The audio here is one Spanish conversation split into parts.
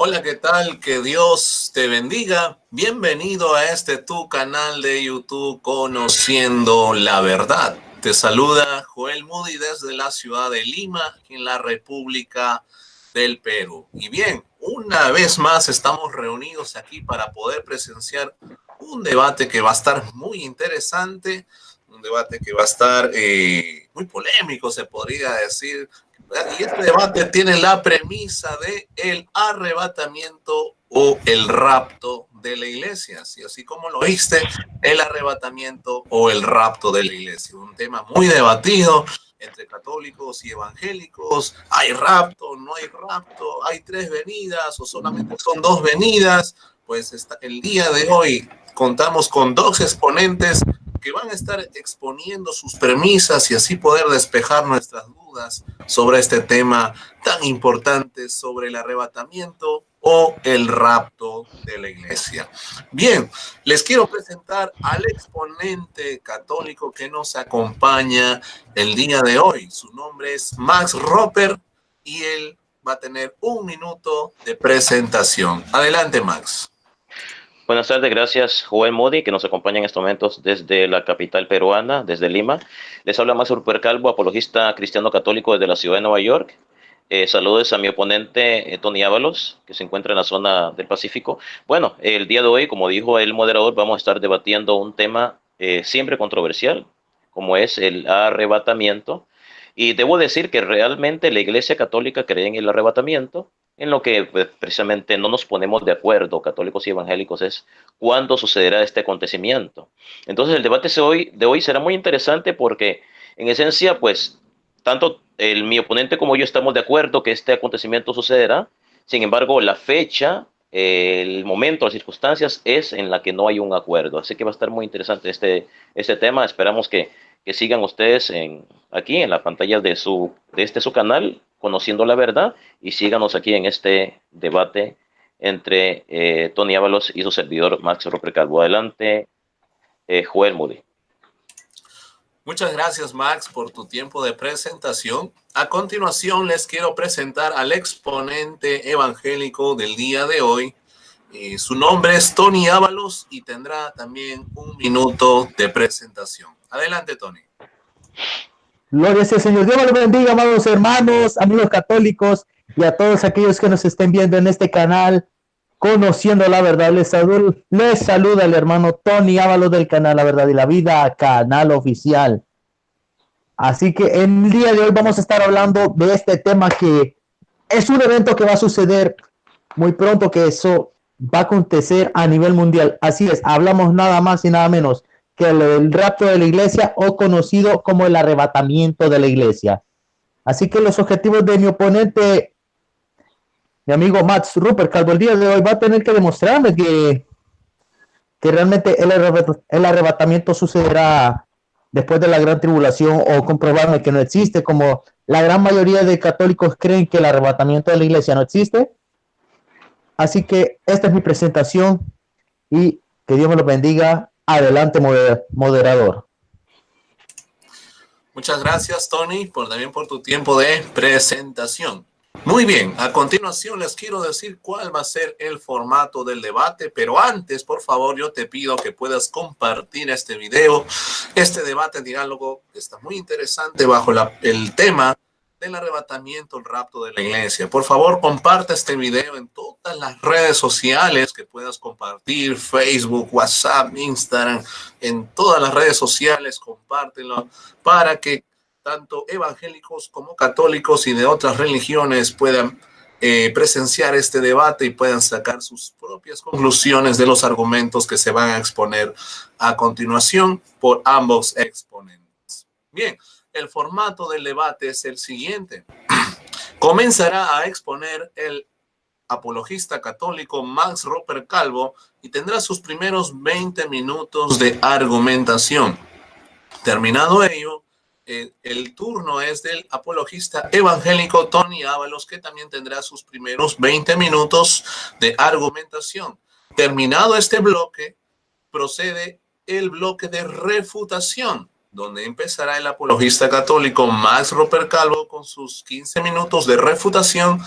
Hola, ¿qué tal? Que Dios te bendiga. Bienvenido a este tu canal de YouTube Conociendo la Verdad. Te saluda Joel Moody desde la ciudad de Lima, en la República del Perú. Y bien, una vez más estamos reunidos aquí para poder presenciar un debate que va a estar muy interesante, un debate que va a estar muy polémico, se podría decir. Y este debate tiene la premisa de el arrebatamiento o el rapto de la iglesia. Así como lo viste, el arrebatamiento o el rapto de la iglesia. Un tema muy debatido entre católicos y evangélicos. ¿Hay rapto? ¿No hay rapto? ¿Hay tres venidas o solamente son dos venidas? Pues el día de hoy contamos con dos exponentes que van a estar exponiendo sus premisas y así poder despejar nuestras dudas sobre este tema tan importante sobre el arrebatamiento o el rapto de la iglesia. Bien, les quiero presentar al exponente católico que nos acompaña el día de hoy. Su nombre es Max Roper y él va a tener 1 minuto de presentación. Adelante, Max. Buenas tardes, gracias Joel Moody, que nos acompaña en estos momentos desde la capital peruana, desde Lima. Les habla Max Ruper Calvo, apologista cristiano católico desde la ciudad de Nueva York. Saludos a mi oponente Tony Ábalos, que se encuentra en la zona del Pacífico. Bueno, el día de hoy, como dijo el moderador, vamos a estar debatiendo un tema siempre controversial, como es el arrebatamiento. Y debo decir que realmente la Iglesia Católica cree en el arrebatamiento. En lo que pues, precisamente no nos ponemos de acuerdo, católicos y evangélicos, es cuándo sucederá este acontecimiento. Entonces el debate de hoy será muy interesante porque en esencia, pues, tanto mi oponente como yo estamos de acuerdo que este acontecimiento sucederá. Sin embargo, la fecha, el momento, las circunstancias es en la que no hay un acuerdo. Así que va a estar muy interesante este tema. Esperamos que sigan ustedes aquí en la pantalla de su canal, Conociendo la Verdad, y síganos aquí en este debate entre Tony Ábalos y su servidor Max Roper Calvo. Adelante, Joel Moody. Muchas gracias, Max, por tu tiempo de presentación. A continuación, les quiero presentar al exponente evangélico del día de hoy. Su nombre es Tony Ábalos y tendrá también 1 minuto de presentación. Adelante, Tony. Gloria sea, Señor. Dios los bendiga, amados hermanos, amigos católicos y a todos aquellos que nos estén viendo en este canal, Conociendo la Verdad. Les saluda el hermano Tony Ábalos del canal La Verdad y la Vida, canal oficial. Así que en el día de hoy vamos a estar hablando de este tema que es un evento que va a suceder muy pronto, que eso va a acontecer a nivel mundial. Así es, hablamos nada más y nada menos que el rapto de la iglesia, o conocido como el arrebatamiento de la iglesia. Así que los objetivos de mi oponente, mi amigo Max Ruper Calvo, el día de hoy va a tener que demostrarme que realmente el arrebatamiento sucederá después de la gran tribulación, o comprobarme que no existe, como la gran mayoría de católicos creen que el arrebatamiento de la iglesia no existe. Así que esta es mi presentación y que Dios me lo bendiga. Adelante, moderador. Muchas gracias, Tony, también por tu tiempo de presentación. Muy bien, a continuación les quiero decir cuál va a ser el formato del debate, pero antes, por favor, yo te pido que puedas compartir este video, este debate, diálogo, que está muy interesante bajo el tema del arrebatamiento, el rapto de la iglesia. Por favor, comparte este video en todas las redes sociales que puedas compartir, Facebook, WhatsApp, Instagram, en todas las redes sociales, compártelo para que tanto evangélicos como católicos y de otras religiones puedan presenciar este debate y puedan sacar sus propias conclusiones de los argumentos que se van a exponer a continuación por ambos exponentes. Bien, el formato del debate es el siguiente. Comenzará a exponer el apologista católico Max Roper Calvo y tendrá sus primeros 20 minutos de argumentación. Terminado ello, el turno es del apologista evangélico Tony Ábalos, que también tendrá sus primeros 20 minutos de argumentación. Terminado este bloque, procede el bloque de refutación, donde empezará el apologista católico Max Roper Calvo con sus 15 minutos de refutación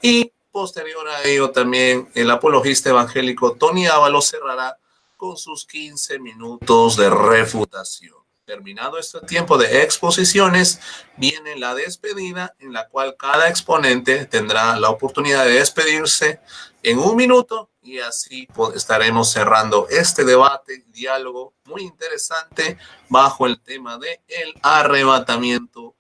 y posterior a ello también el apologista evangélico Tony Ábalos cerrará con sus 15 minutos de refutación. Terminado este tiempo de exposiciones, viene la despedida en la cual cada exponente tendrá la oportunidad de despedirse en 1 minuto y así estaremos cerrando este debate, diálogo muy interesante bajo el tema de el arrebatamiento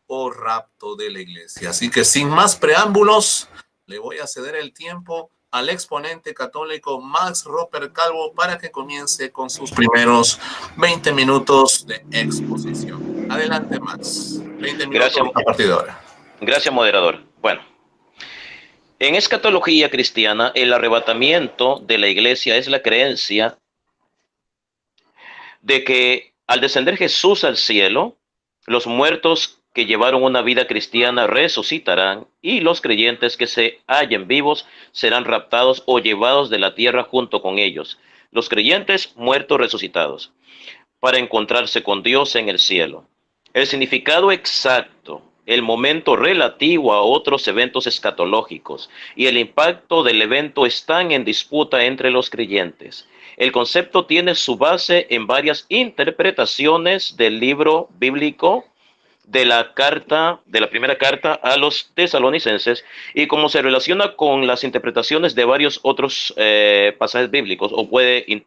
o rapto de la iglesia. Así que sin más preámbulos, le voy a ceder el tiempo al exponente católico Max Roper Calvo para que comience con sus primeros 20 minutos de exposición. Adelante, Max. 20 minutos a partir de ahora. Gracias, moderador. Bueno, en escatología cristiana, el arrebatamiento de la iglesia es la creencia de que al descender Jesús al cielo, los muertos que llevaron una vida cristiana resucitarán y los creyentes que se hallen vivos serán raptados o llevados de la tierra junto con ellos, los creyentes muertos resucitados, para encontrarse con Dios en el cielo. El significado exacto, el momento relativo a otros eventos escatológicos y el impacto del evento están en disputa entre los creyentes. El concepto tiene su base en varias interpretaciones del libro bíblico de la primera carta a los tesalonicenses y cómo se relaciona con las interpretaciones de varios otros pasajes bíblicos, o puede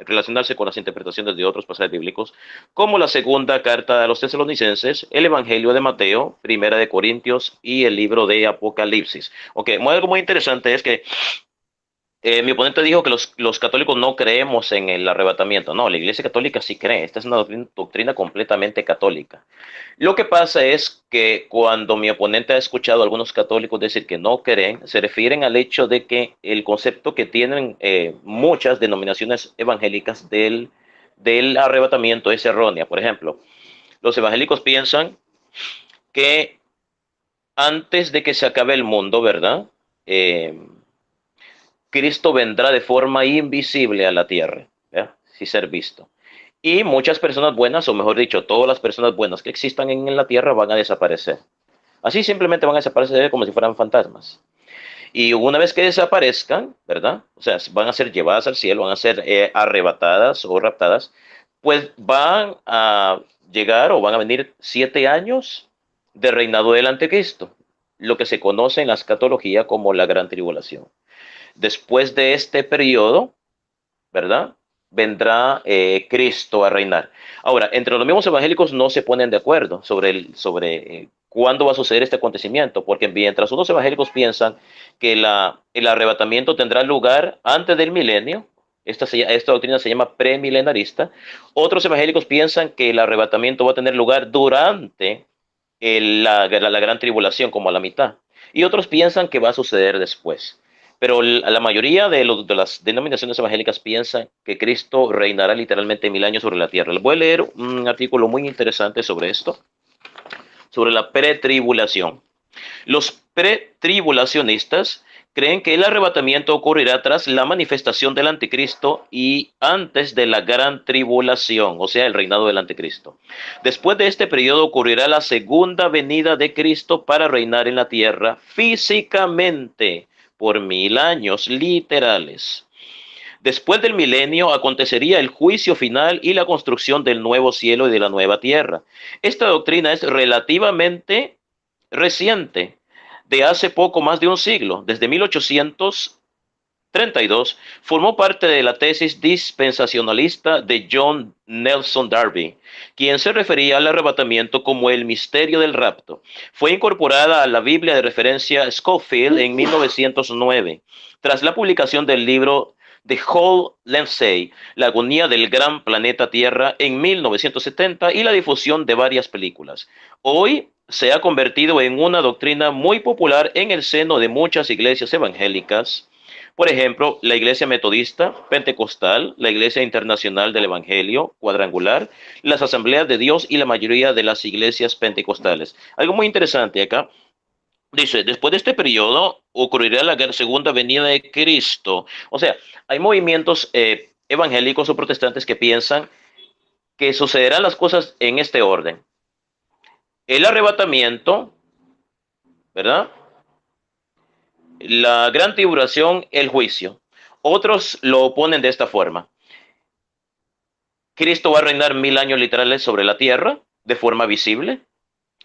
relacionarse con las interpretaciones de otros pasajes bíblicos, como la segunda carta a los tesalonicenses, el Evangelio de Mateo, Primera de Corintios y el libro de Apocalipsis. Ok, algo muy interesante es que mi oponente dijo que los católicos no creemos en el arrebatamiento. No, la Iglesia Católica sí cree. Esta es una doctrina completamente católica. Lo que pasa es que cuando mi oponente ha escuchado a algunos católicos decir que no creen, se refieren al hecho de que el concepto que tienen muchas denominaciones evangélicas del arrebatamiento es errónea. Por ejemplo, los evangélicos piensan que antes de que se acabe el mundo, ¿verdad? Cristo vendrá de forma invisible a la tierra, ¿ya? Sin ser visto. Y muchas personas buenas, o mejor dicho, todas las personas buenas que existan en la tierra van a desaparecer. Así simplemente van a desaparecer como si fueran fantasmas. Y una vez que desaparezcan, ¿verdad? O sea, van a ser llevadas al cielo, van a ser arrebatadas o raptadas, pues van a llegar o van a venir 7 años de reinado del anticristo, lo que se conoce en la escatología como la gran tribulación. Después de este periodo, ¿verdad? Vendrá Cristo a reinar. Ahora, entre los mismos evangélicos no se ponen de acuerdo sobre cuándo va a suceder este acontecimiento, porque mientras unos evangélicos piensan que el arrebatamiento tendrá lugar antes del milenio, esta doctrina se llama premilenarista, otros evangélicos piensan que el arrebatamiento va a tener lugar durante la gran tribulación, como a la mitad, y otros piensan que va a suceder después. Pero la mayoría de las denominaciones evangélicas piensan que Cristo reinará literalmente 1000 años sobre la tierra. Les voy a leer un artículo muy interesante sobre esto, sobre la pretribulación. Los pretribulacionistas creen que el arrebatamiento ocurrirá tras la manifestación del anticristo y antes de la gran tribulación, o sea, el reinado del anticristo. Después de este periodo ocurrirá la segunda venida de Cristo para reinar en la tierra físicamente por 1000 años literales. Después del milenio acontecería el juicio final y la construcción del nuevo cielo y de la nueva tierra. Esta doctrina es relativamente reciente, de hace poco más de un siglo. Desde 1832 formó parte de la tesis dispensacionalista de John Nelson Darby, quien se refería al arrebatamiento como el misterio del rapto. Fue incorporada a la Biblia de referencia Scofield en 1909, tras la publicación del libro de Hall Lindsey, La agonía del gran planeta Tierra, en 1970, y la difusión de varias películas. Hoy se ha convertido en una doctrina muy popular en el seno de muchas iglesias evangélicas. Por ejemplo, la Iglesia Metodista, Pentecostal, la Iglesia Internacional del Evangelio, Cuadrangular, las Asambleas de Dios y la mayoría de las iglesias pentecostales. Algo muy interesante acá. Dice, después de este periodo ocurrirá la segunda venida de Cristo. O sea, hay movimientos evangélicos o protestantes que piensan que sucederán las cosas en este orden. El arrebatamiento, ¿verdad? la gran tribulación, el juicio. Otros lo ponen de esta forma. Cristo va a reinar 1000 años literales sobre la tierra de forma visible.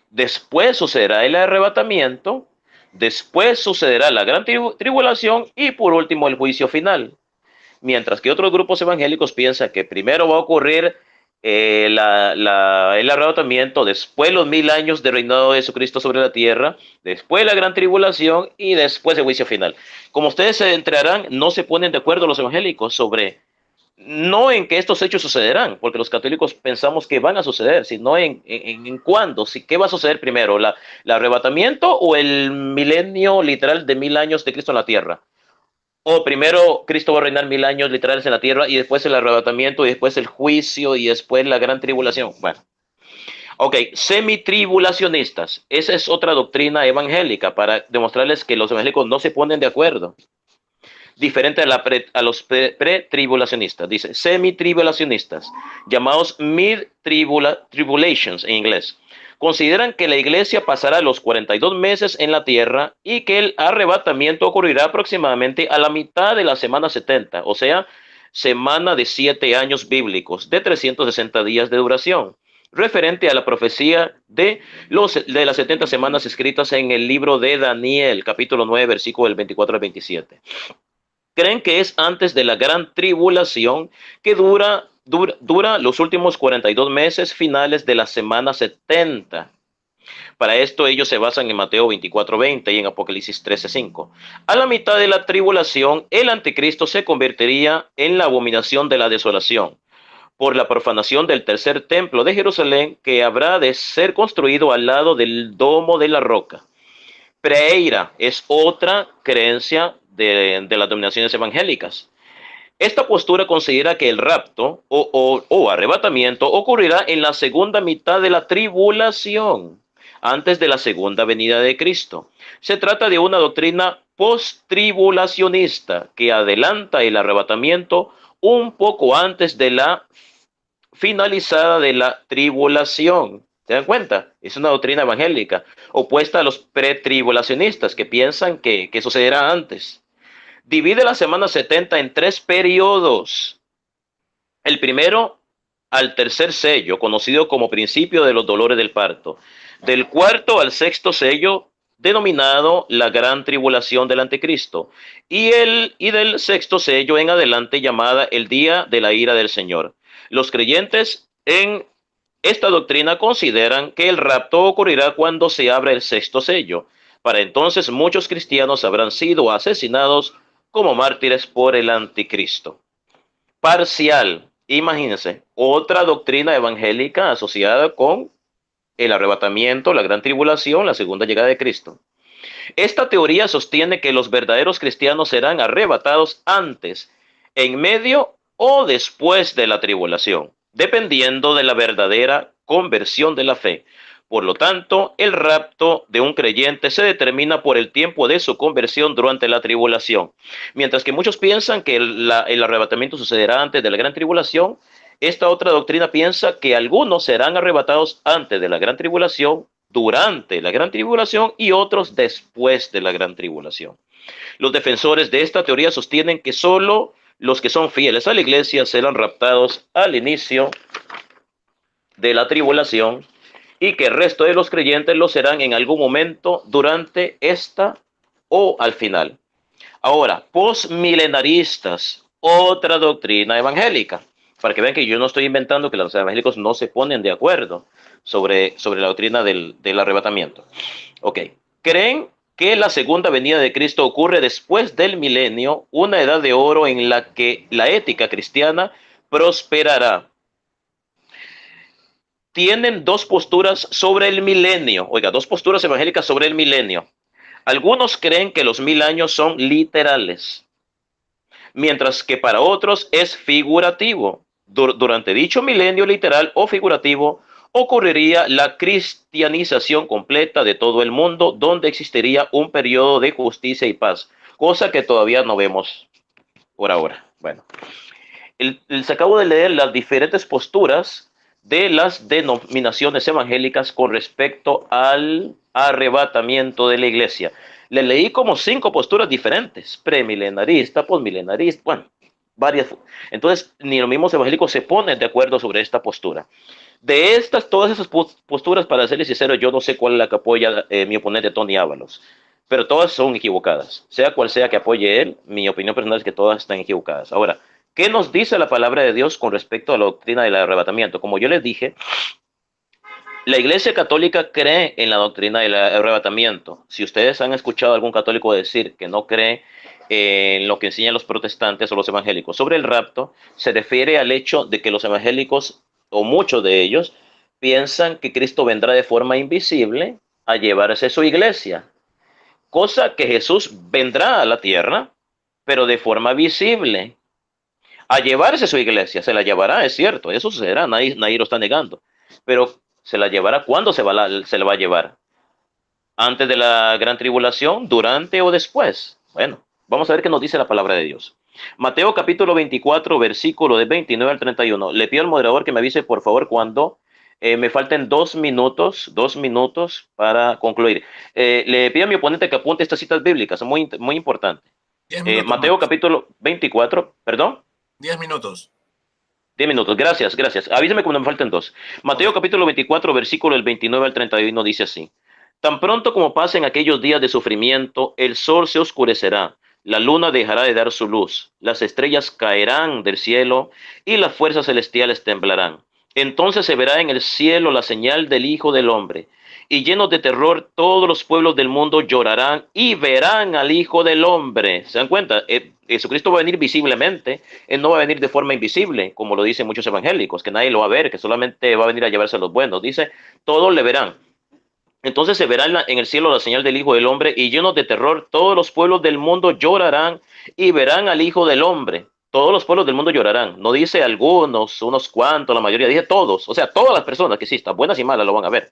Después sucederá el arrebatamiento. Después sucederá la gran tribulación y por último el juicio final. Mientras que otros grupos evangélicos piensan que primero va a ocurrir el arrebatamiento, después los 1000 años de reinado de Jesucristo sobre la tierra, después la gran tribulación y después el juicio final. Como ustedes se enterarán, no se ponen de acuerdo los evangélicos sobre, no en que estos hechos sucederán, porque los católicos pensamos que van a suceder, sino en cuándo, si, qué va a suceder primero, el arrebatamiento o el milenio literal de 1000 años de Cristo en la tierra. O primero Cristo va a reinar 1000 años literales en la tierra y después el arrebatamiento y después el juicio y después la gran tribulación. Bueno, ok, semitribulacionistas. Esa es otra doctrina evangélica para demostrarles que los evangélicos no se ponen de acuerdo. Diferente a los pretribulacionistas. Dice semitribulacionistas, llamados mid-tribulations en inglés. Consideran que la iglesia pasará los 42 meses en la tierra y que el arrebatamiento ocurrirá aproximadamente a la mitad de la semana 70, o sea, semana de 7 años bíblicos, de 360 días de duración, referente a la profecía de las 70 semanas escritas en el libro de Daniel, capítulo 9, versículo del 24 al 27. Creen que es antes de la gran tribulación que dura los últimos 42 meses finales de la semana 70. Para esto ellos se basan en Mateo 24:20 y en Apocalipsis 13:5. A la mitad de la tribulación, el anticristo se convertiría en la abominación de la desolación por la profanación del tercer templo de Jerusalén, que habrá de ser construido al lado del domo de la roca. Preeira es otra creencia de las denominaciones evangélicas. Esta postura considera que el rapto o arrebatamiento ocurrirá en la segunda mitad de la tribulación, antes de la segunda venida de Cristo. Se trata de una doctrina post-tribulacionista que adelanta el arrebatamiento un poco antes de la finalizada de la tribulación. ¿Se dan cuenta? Es una doctrina evangélica opuesta a los pretribulacionistas que piensan que sucederá antes. Divide la semana 70 en 3 periodos. El primero al tercer sello, conocido como principio de los dolores del parto. Del cuarto al sexto sello, denominado la gran tribulación del anticristo. Y del sexto sello en adelante, llamada el día de la ira del Señor. Los creyentes en esta doctrina consideran que el rapto ocurrirá cuando se abra el sexto sello. Para entonces muchos cristianos habrán sido asesinados como mártires por el anticristo. Parcial, imagínense, otra doctrina evangélica asociada con el arrebatamiento, la gran tribulación, la segunda llegada de Cristo. Esta teoría sostiene que los verdaderos cristianos serán arrebatados antes, en medio o después de la tribulación, dependiendo de la verdadera conversión de la fe. Por lo tanto, el rapto de un creyente se determina por el tiempo de su conversión durante la tribulación. Mientras que muchos piensan que el arrebatamiento sucederá antes de la gran tribulación, esta otra doctrina piensa que algunos serán arrebatados antes de la gran tribulación, durante la gran tribulación y otros después de la gran tribulación. Los defensores de esta teoría sostienen que solo los que son fieles a la iglesia serán raptados al inicio de la tribulación y que el resto de los creyentes lo serán en algún momento durante esta o al final. Ahora, postmilenaristas, otra doctrina evangélica, para que vean que yo no estoy inventando, que los evangélicos no se ponen de acuerdo sobre la doctrina del arrebatamiento. Ok, creen que la segunda venida de Cristo ocurre después del milenio, una edad de oro en la que la ética cristiana prosperará. Tienen dos posturas sobre el milenio. Oiga, dos posturas evangélicas sobre el milenio. Algunos creen que los 1000 años son literales, mientras que para otros es figurativo. Durante dicho milenio literal o figurativo, ocurriría la cristianización completa de todo el mundo, donde existiría un periodo de justicia y paz, cosa que todavía no vemos por ahora. Bueno, les acabo de leer las diferentes posturas de las denominaciones evangélicas con respecto al arrebatamiento de la iglesia. Le leí como 5 posturas diferentes: premilenarista, posmilenarista, bueno, varias. Entonces, ni los mismos evangélicos se ponen de acuerdo sobre esta postura. De estas, todas esas posturas, para serles sincero, yo no sé cuál es la que apoya mi oponente Tony Ábalos, pero todas son equivocadas. Sea cual sea que apoye él, mi opinión personal es que todas están equivocadas. Ahora, ¿qué nos dice la palabra de Dios con respecto a la doctrina del arrebatamiento? Como yo les dije, la Iglesia Católica cree en la doctrina del arrebatamiento. Si ustedes han escuchado a algún católico decir que no cree en lo que enseñan los protestantes o los evangélicos sobre el rapto, se refiere al hecho de que los evangélicos, o muchos de ellos, piensan que Cristo vendrá de forma invisible a llevarse su iglesia, cosa que Jesús vendrá a la tierra, pero de forma visible, a llevarse su iglesia. Se la llevará, es cierto, eso sucederá, nadie lo está negando, pero se la llevará. ¿Cuándo se la va a llevar? ¿Antes de la gran tribulación, durante o después? Bueno, vamos a ver qué nos dice la palabra de Dios. Mateo capítulo 24, versículo de 29 al 31. Le pido al moderador que me avise, por favor, cuando me falten 2 minutos para concluir. Le pido a mi oponente que apunte estas citas bíblicas, muy, muy importante. Mateo capítulo 24, perdón. 10 minutos. 10 minutos, gracias. Avísame cuando me falten 2. Mateo capítulo 24, versículo del 29 al 31 dice así: Tan pronto como pasen aquellos días de sufrimiento, el sol se oscurecerá, la luna dejará de dar su luz, las estrellas caerán del cielo y las fuerzas celestiales temblarán. Entonces se verá en el cielo la señal del Hijo del Hombre, y llenos de terror todos los pueblos del mundo llorarán y verán al Hijo del Hombre. ¿Se dan cuenta? Jesucristo va a venir visiblemente, Él no va a venir de forma invisible, como lo dicen muchos evangélicos, que nadie lo va a ver, que solamente va a venir a llevarse a los buenos. Dice, todos le verán. Entonces se verá en el cielo la señal del Hijo del Hombre, y llenos de terror todos los pueblos del mundo llorarán y verán al Hijo del Hombre. Todos los pueblos del mundo llorarán. No dice algunos, unos cuantos, la mayoría, dice todos. O sea, todas las personas que existan, buenas y malas, lo van a ver.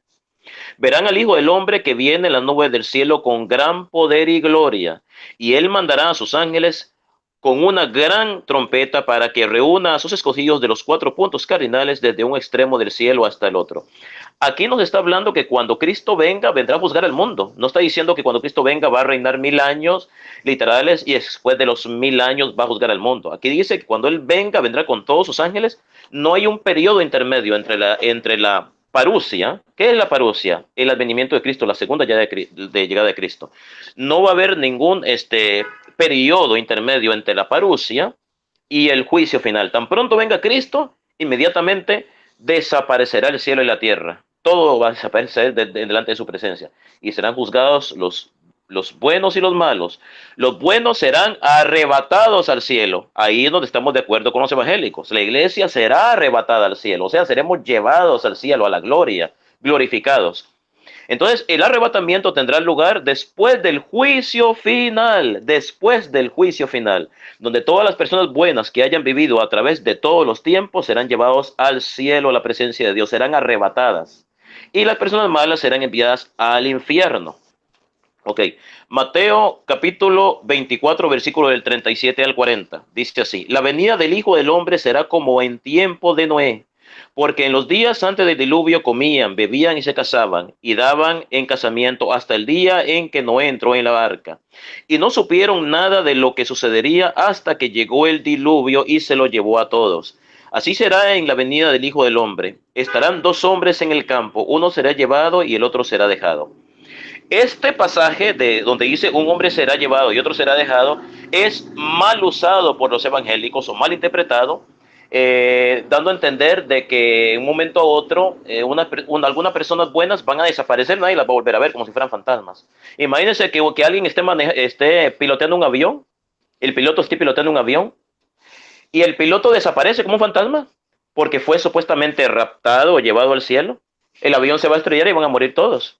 Verán al Hijo del Hombre que viene en las nubes del cielo con gran poder y gloria, y Él mandará a sus ángeles con una gran trompeta para que reúna a sus escogidos de los 4 puntos cardinales desde un extremo del cielo hasta el otro. Aquí nos está hablando que cuando Cristo venga, vendrá a juzgar al mundo. No está diciendo que cuando Cristo venga va a reinar 1000 años literales y después de los 1000 años va a juzgar al mundo. Aquí dice que cuando Él venga, vendrá con todos sus ángeles. No hay un periodo intermedio entre la parusia. ¿Qué es la parusia? El advenimiento de Cristo, la segunda llegada de Cristo. No va a haber ningún periodo intermedio entre la parusia y el juicio final. Tan pronto venga Cristo, inmediatamente desaparecerá el cielo y la tierra. Todo va a desaparecer delante de su presencia y serán juzgados los buenos y los malos. Los buenos serán arrebatados al cielo. Ahí es donde estamos de acuerdo con los evangélicos. La iglesia será arrebatada al cielo, o sea, seremos llevados al cielo, a la gloria, glorificados. Entonces, el arrebatamiento tendrá lugar después del juicio final, donde todas las personas buenas que hayan vivido a través de todos los tiempos serán llevados al cielo, a la presencia de Dios, serán arrebatadas. Y las personas malas serán enviadas al infierno. Ok, Mateo capítulo 24, versículo del 37 al 40, dice así: La venida del Hijo del Hombre será como en tiempo de Noé, porque en los días antes del diluvio comían, bebían y se casaban, y daban en casamiento hasta el día en que Noé entró en la arca. Y no supieron nada de lo que sucedería hasta que llegó el diluvio y se lo llevó a todos. Así será en la venida del Hijo del Hombre. Estarán 2 hombres en el campo, uno será llevado y el otro será dejado. Este pasaje de donde dice un hombre será llevado y otro será dejado es mal usado por los evangélicos o mal interpretado, dando a entender de que en un momento a otro algunas personas buenas van a desaparecer, nadie las va a volver a ver, como si fueran fantasmas. Imagínense que alguien esté piloteando un avión, el piloto esté piloteando un avión y el piloto desaparece como un fantasma porque fue supuestamente raptado o llevado al cielo. El avión se va a estrellar y van a morir todos.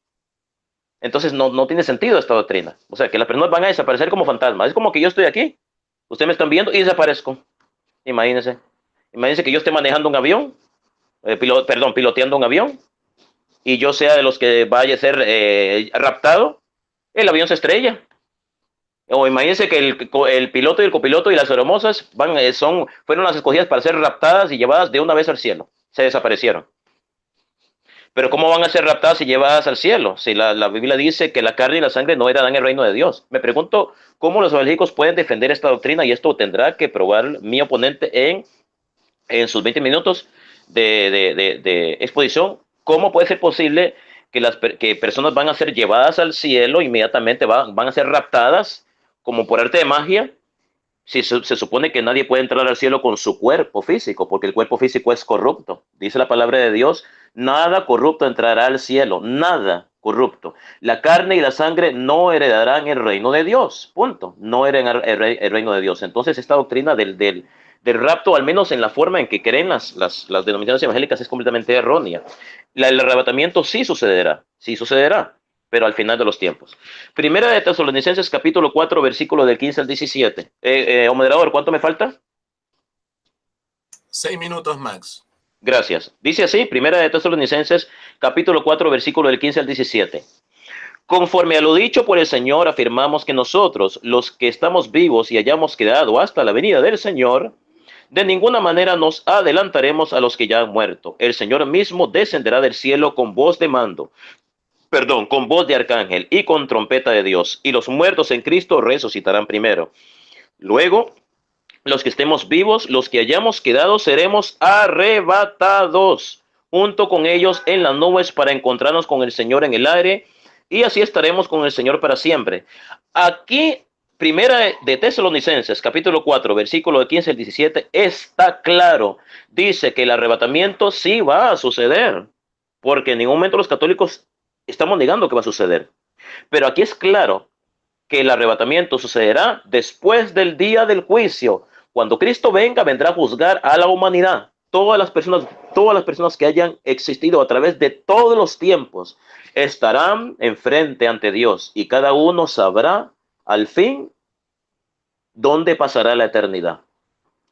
Entonces no tiene sentido esta doctrina. O sea, que las personas van a desaparecer como fantasmas. Es como que yo estoy aquí, ustedes me están viendo y desaparezco. Imagínense que yo esté manejando un avión, piloteando un avión, y yo sea de los que vaya a ser raptado, el avión se estrella. O imagínense que el piloto y el copiloto y las aeromosas fueron las escogidas para ser raptadas y llevadas de una vez al cielo. Se desaparecieron. Pero ¿cómo van a ser raptadas y llevadas al cielo? Si la Biblia dice que la carne y la sangre no heredarán el reino de Dios. Me pregunto cómo los evangélicos pueden defender esta doctrina, y esto tendrá que probar mi oponente en sus 20 minutos de exposición. ¿Cómo puede ser posible que personas van a ser llevadas al cielo, inmediatamente van a ser raptadas como por arte de magia? Si se supone que nadie puede entrar al cielo con su cuerpo físico, porque el cuerpo físico es corrupto. Dice la palabra de Dios, nada corrupto entrará al cielo, nada corrupto. La carne y la sangre no heredarán el reino de Dios, punto. No heredarán el reino de Dios. Entonces esta doctrina del rapto, al menos en la forma en que creen las denominaciones evangélicas, es completamente errónea. El arrebatamiento sí sucederá, pero al final de los tiempos. Primera de Tesalonicenses, capítulo 4, versículo del 15 al 17. Moderador, ¿cuánto me falta? 6 minutos, Max. Gracias. Dice así, Primera de Tesalonicenses, capítulo 4, versículo del 15 al 17. Conforme a lo dicho por el Señor, afirmamos que nosotros, los que estamos vivos y hayamos quedado hasta la venida del Señor, de ninguna manera nos adelantaremos a los que ya han muerto. El Señor mismo descenderá del cielo con voz de con voz de arcángel y con trompeta de Dios, y los muertos en Cristo resucitarán primero. Luego, los que estemos vivos, los que hayamos quedado, seremos arrebatados junto con ellos en las nubes para encontrarnos con el Señor en el aire, y así estaremos con el Señor para siempre. Aquí, Primera de Tesalonicenses, capítulo 4, versículo de 15 al 17, está claro. Dice que el arrebatamiento sí va a suceder, porque en ningún momento los católicos estamos negando que va a suceder. Pero aquí es claro que el arrebatamiento sucederá después del día del juicio. Cuando Cristo venga, vendrá a juzgar a la humanidad. Todas las personas que hayan existido a través de todos los tiempos estarán enfrente ante Dios, y cada uno sabrá al fin dónde pasará la eternidad.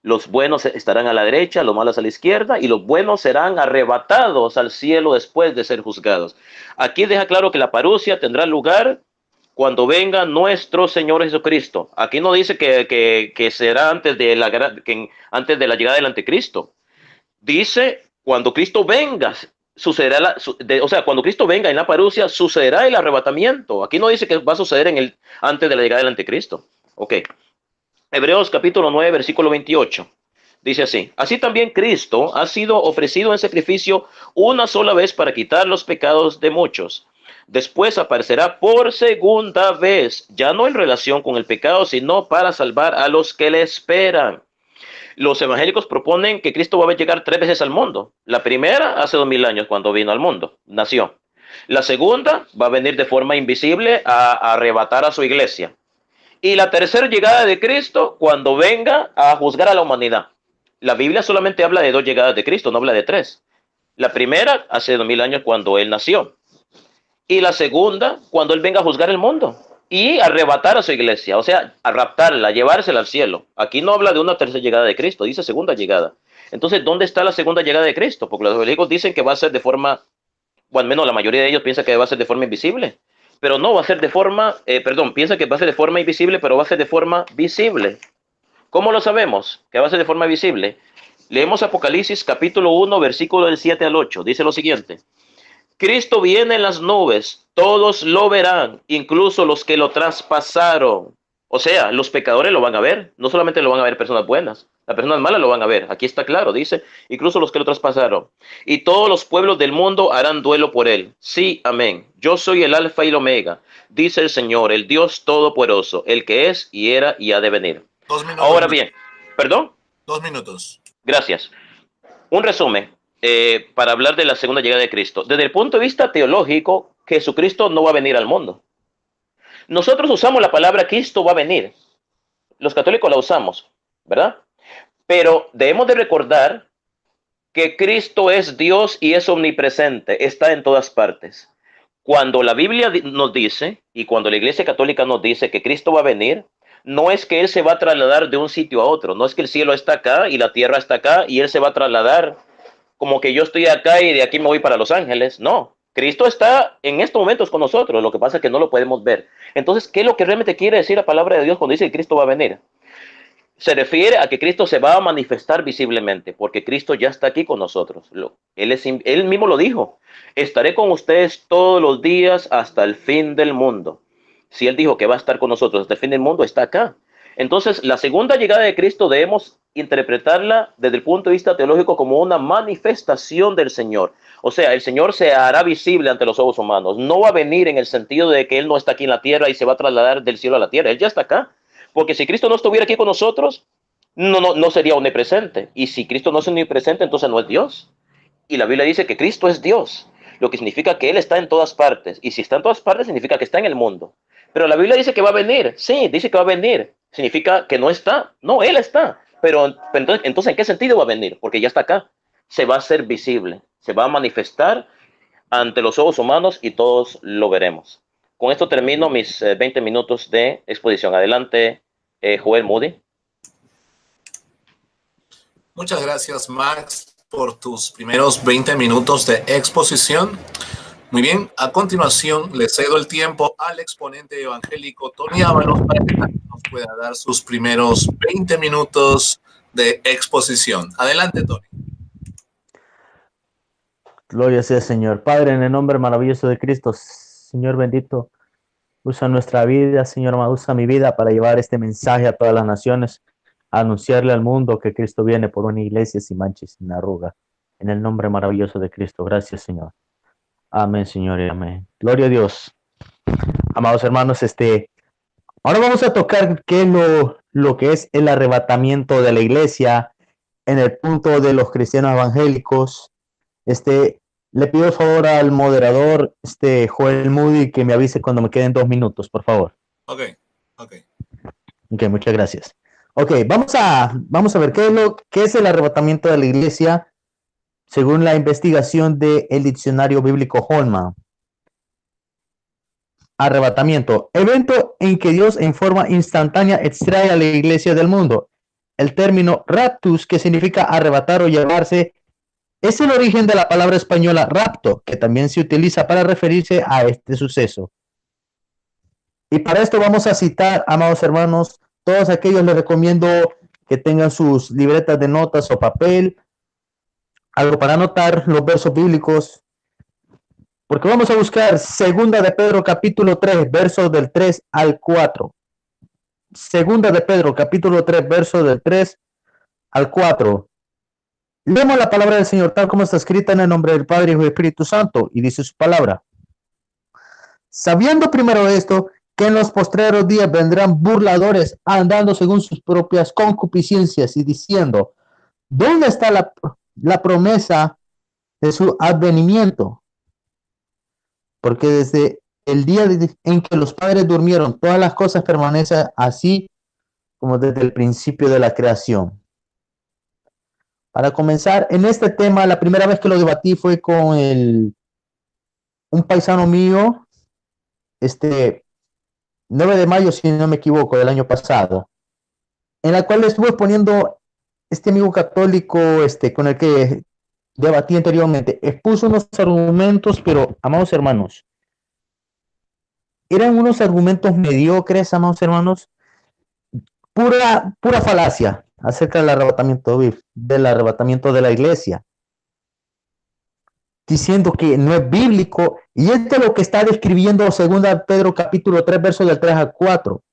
Los buenos estarán a la derecha, los malos a la izquierda, y los buenos serán arrebatados al cielo después de ser juzgados. Aquí deja claro que la parusia tendrá lugar cuando venga nuestro Señor Jesucristo. Aquí no dice que será antes de la llegada del anticristo. Dice, cuando Cristo venga, cuando Cristo venga en la parusia, sucederá el arrebatamiento. Aquí no dice que va a suceder antes de la llegada del anticristo. Ok. Hebreos capítulo 9, versículo 28. Dice así: así también Cristo ha sido ofrecido en sacrificio una sola vez para quitar los pecados de muchos. Después aparecerá por segunda vez, ya no en relación con el pecado, sino para salvar a los que le esperan. Los evangélicos proponen que Cristo va a llegar 3 veces al mundo. La primera, hace 2000 años, cuando vino al mundo, nació. La segunda, va a venir de forma invisible a arrebatar a su iglesia. Y la tercera llegada de Cristo, cuando venga a juzgar a la humanidad. La Biblia solamente habla de 2 llegadas de Cristo, no habla de 3. La primera, hace 2000 años, cuando Él nació. Y la segunda, cuando Él venga a juzgar el mundo y arrebatar a su iglesia, o sea, a raptarla, llevársela al cielo. Aquí no habla de una tercera llegada de Cristo, dice segunda llegada. Entonces, ¿dónde está la segunda llegada de Cristo? Porque los evangélicos dicen que va a ser de forma, o al menos la mayoría de ellos piensa que va a ser de forma invisible. Pero no va a ser de forma, piensa que va a ser de forma invisible, pero va a ser de forma visible. ¿Cómo lo sabemos que va a ser de forma visible? Leemos Apocalipsis capítulo 1, versículo del 7 al 8. Dice lo siguiente: Cristo viene en las nubes, todos lo verán, incluso los que lo traspasaron. O sea, los pecadores lo van a ver, no solamente lo van a ver personas buenas, las personas malas lo van a ver. Aquí está claro, dice, incluso los que lo traspasaron. Y todos los pueblos del mundo harán duelo por él. Sí, amén. Yo soy el alfa y el omega, dice el Señor, el Dios todopoderoso, el que es y era y ha de venir. 2 minutos. Ahora bien, ¿perdón? 2 minutos. Gracias. Un resumen para hablar de la segunda llegada de Cristo. Desde el punto de vista teológico, Jesucristo no va a venir al mundo. Nosotros usamos la palabra Cristo va a venir. Los católicos la usamos, ¿verdad? Pero debemos de recordar que Cristo es Dios y es omnipresente, está en todas partes. Cuando la Biblia nos dice, y cuando la Iglesia Católica nos dice que Cristo va a venir, no es que Él se va a trasladar de un sitio a otro, no es que el cielo está acá y la tierra está acá y Él se va a trasladar como que yo estoy acá y de aquí me voy para Los Ángeles. No, Cristo está en estos momentos con nosotros, lo que pasa es que no lo podemos ver. Entonces, ¿qué es lo que realmente quiere decir la palabra de Dios cuando dice que Cristo va a venir? se refiere a que Cristo se va a manifestar visiblemente, porque Cristo ya está aquí con nosotros. Él mismo lo dijo, estaré con ustedes todos los días hasta el fin del mundo. Si Él dijo que va a estar con nosotros hasta el fin del mundo, está acá. Entonces, la segunda llegada de Cristo debemos interpretarla desde el punto de vista teológico como una manifestación del Señor. O sea, el Señor se hará visible ante los ojos humanos. No va a venir en el sentido de que Él no está aquí en la tierra y se va a trasladar del cielo a la tierra. Él ya está acá. Porque si Cristo no estuviera aquí con nosotros, no sería omnipresente. Y si Cristo no es omnipresente, entonces no es Dios. Y la Biblia dice que Cristo es Dios, lo que significa que Él está en todas partes. Y si está en todas partes, significa que está en el mundo. Pero la Biblia dice que va a venir. Sí, dice que va a venir. Significa que no está. No, Él está. Pero entonces, ¿en qué sentido va a venir? Porque ya está acá. Se va a hacer visible. Se va a manifestar ante los ojos humanos y todos lo veremos. Con esto termino mis 20 minutos de exposición. Adelante, Joel Moody. Muchas gracias, Max, por tus primeros 20 minutos de exposición. Muy bien, a continuación le cedo el tiempo al exponente evangélico Tony Ábalos para que nos pueda dar sus primeros 20 minutos de exposición. Adelante, Tony. Gloria sea, Señor. Padre, en el nombre maravilloso de Cristo, Señor bendito, usa nuestra vida, Señor, usa mi vida para llevar este mensaje a todas las naciones, a anunciarle al mundo que Cristo viene por una iglesia sin mancha y sin arruga. En el nombre maravilloso de Cristo. Gracias, Señor. Amén, Señor, y amén. Gloria a Dios. Amados hermanos, ahora vamos a tocar qué es lo que es el arrebatamiento de la iglesia en el punto de los cristianos evangélicos. Le pido el favor al moderador, Joel Moody, que me avise cuando me queden 2 minutos, por favor. Ok. Ok, muchas gracias. Ok, vamos a ver qué es el arrebatamiento de la iglesia según la investigación del diccionario bíblico Holman. Arrebatamiento, evento en que Dios en forma instantánea extrae a la iglesia del mundo. El término raptus, que significa arrebatar o llevarse, es el origen de la palabra española rapto, que también se utiliza para referirse a este suceso. Y para esto vamos a citar, amados hermanos, todos aquellos les recomiendo que tengan sus libretas de notas o papel, algo para anotar los versos bíblicos, porque vamos a buscar Segunda de Pedro capítulo 3, versos del 3 al 4. Segunda de Pedro capítulo 3, versos del 3 al 4. Leemos la palabra del Señor tal como está escrita en el nombre del Padre, Hijo y Espíritu Santo, y dice su palabra. Sabiendo primero esto, que en los postreros días vendrán burladores andando según sus propias concupiscencias y diciendo, ¿dónde está la promesa de su advenimiento? Porque desde el día en que los padres durmieron, todas las cosas permanecen así como desde el principio de la creación. Para comenzar, en este tema, la primera vez que lo debatí fue con un paisano mío, 9 de mayo, si no me equivoco, del año pasado, en la cual le estuve poniendo este amigo católico con el que debatí anteriormente. Expuso unos argumentos, pero, amados hermanos, eran unos argumentos mediocres, amados hermanos, pura falacia acerca del arrebatamiento de la iglesia, diciendo que no es bíblico, y esto es lo que está describiendo 2 Pedro capítulo 3, versos del 3 al 4.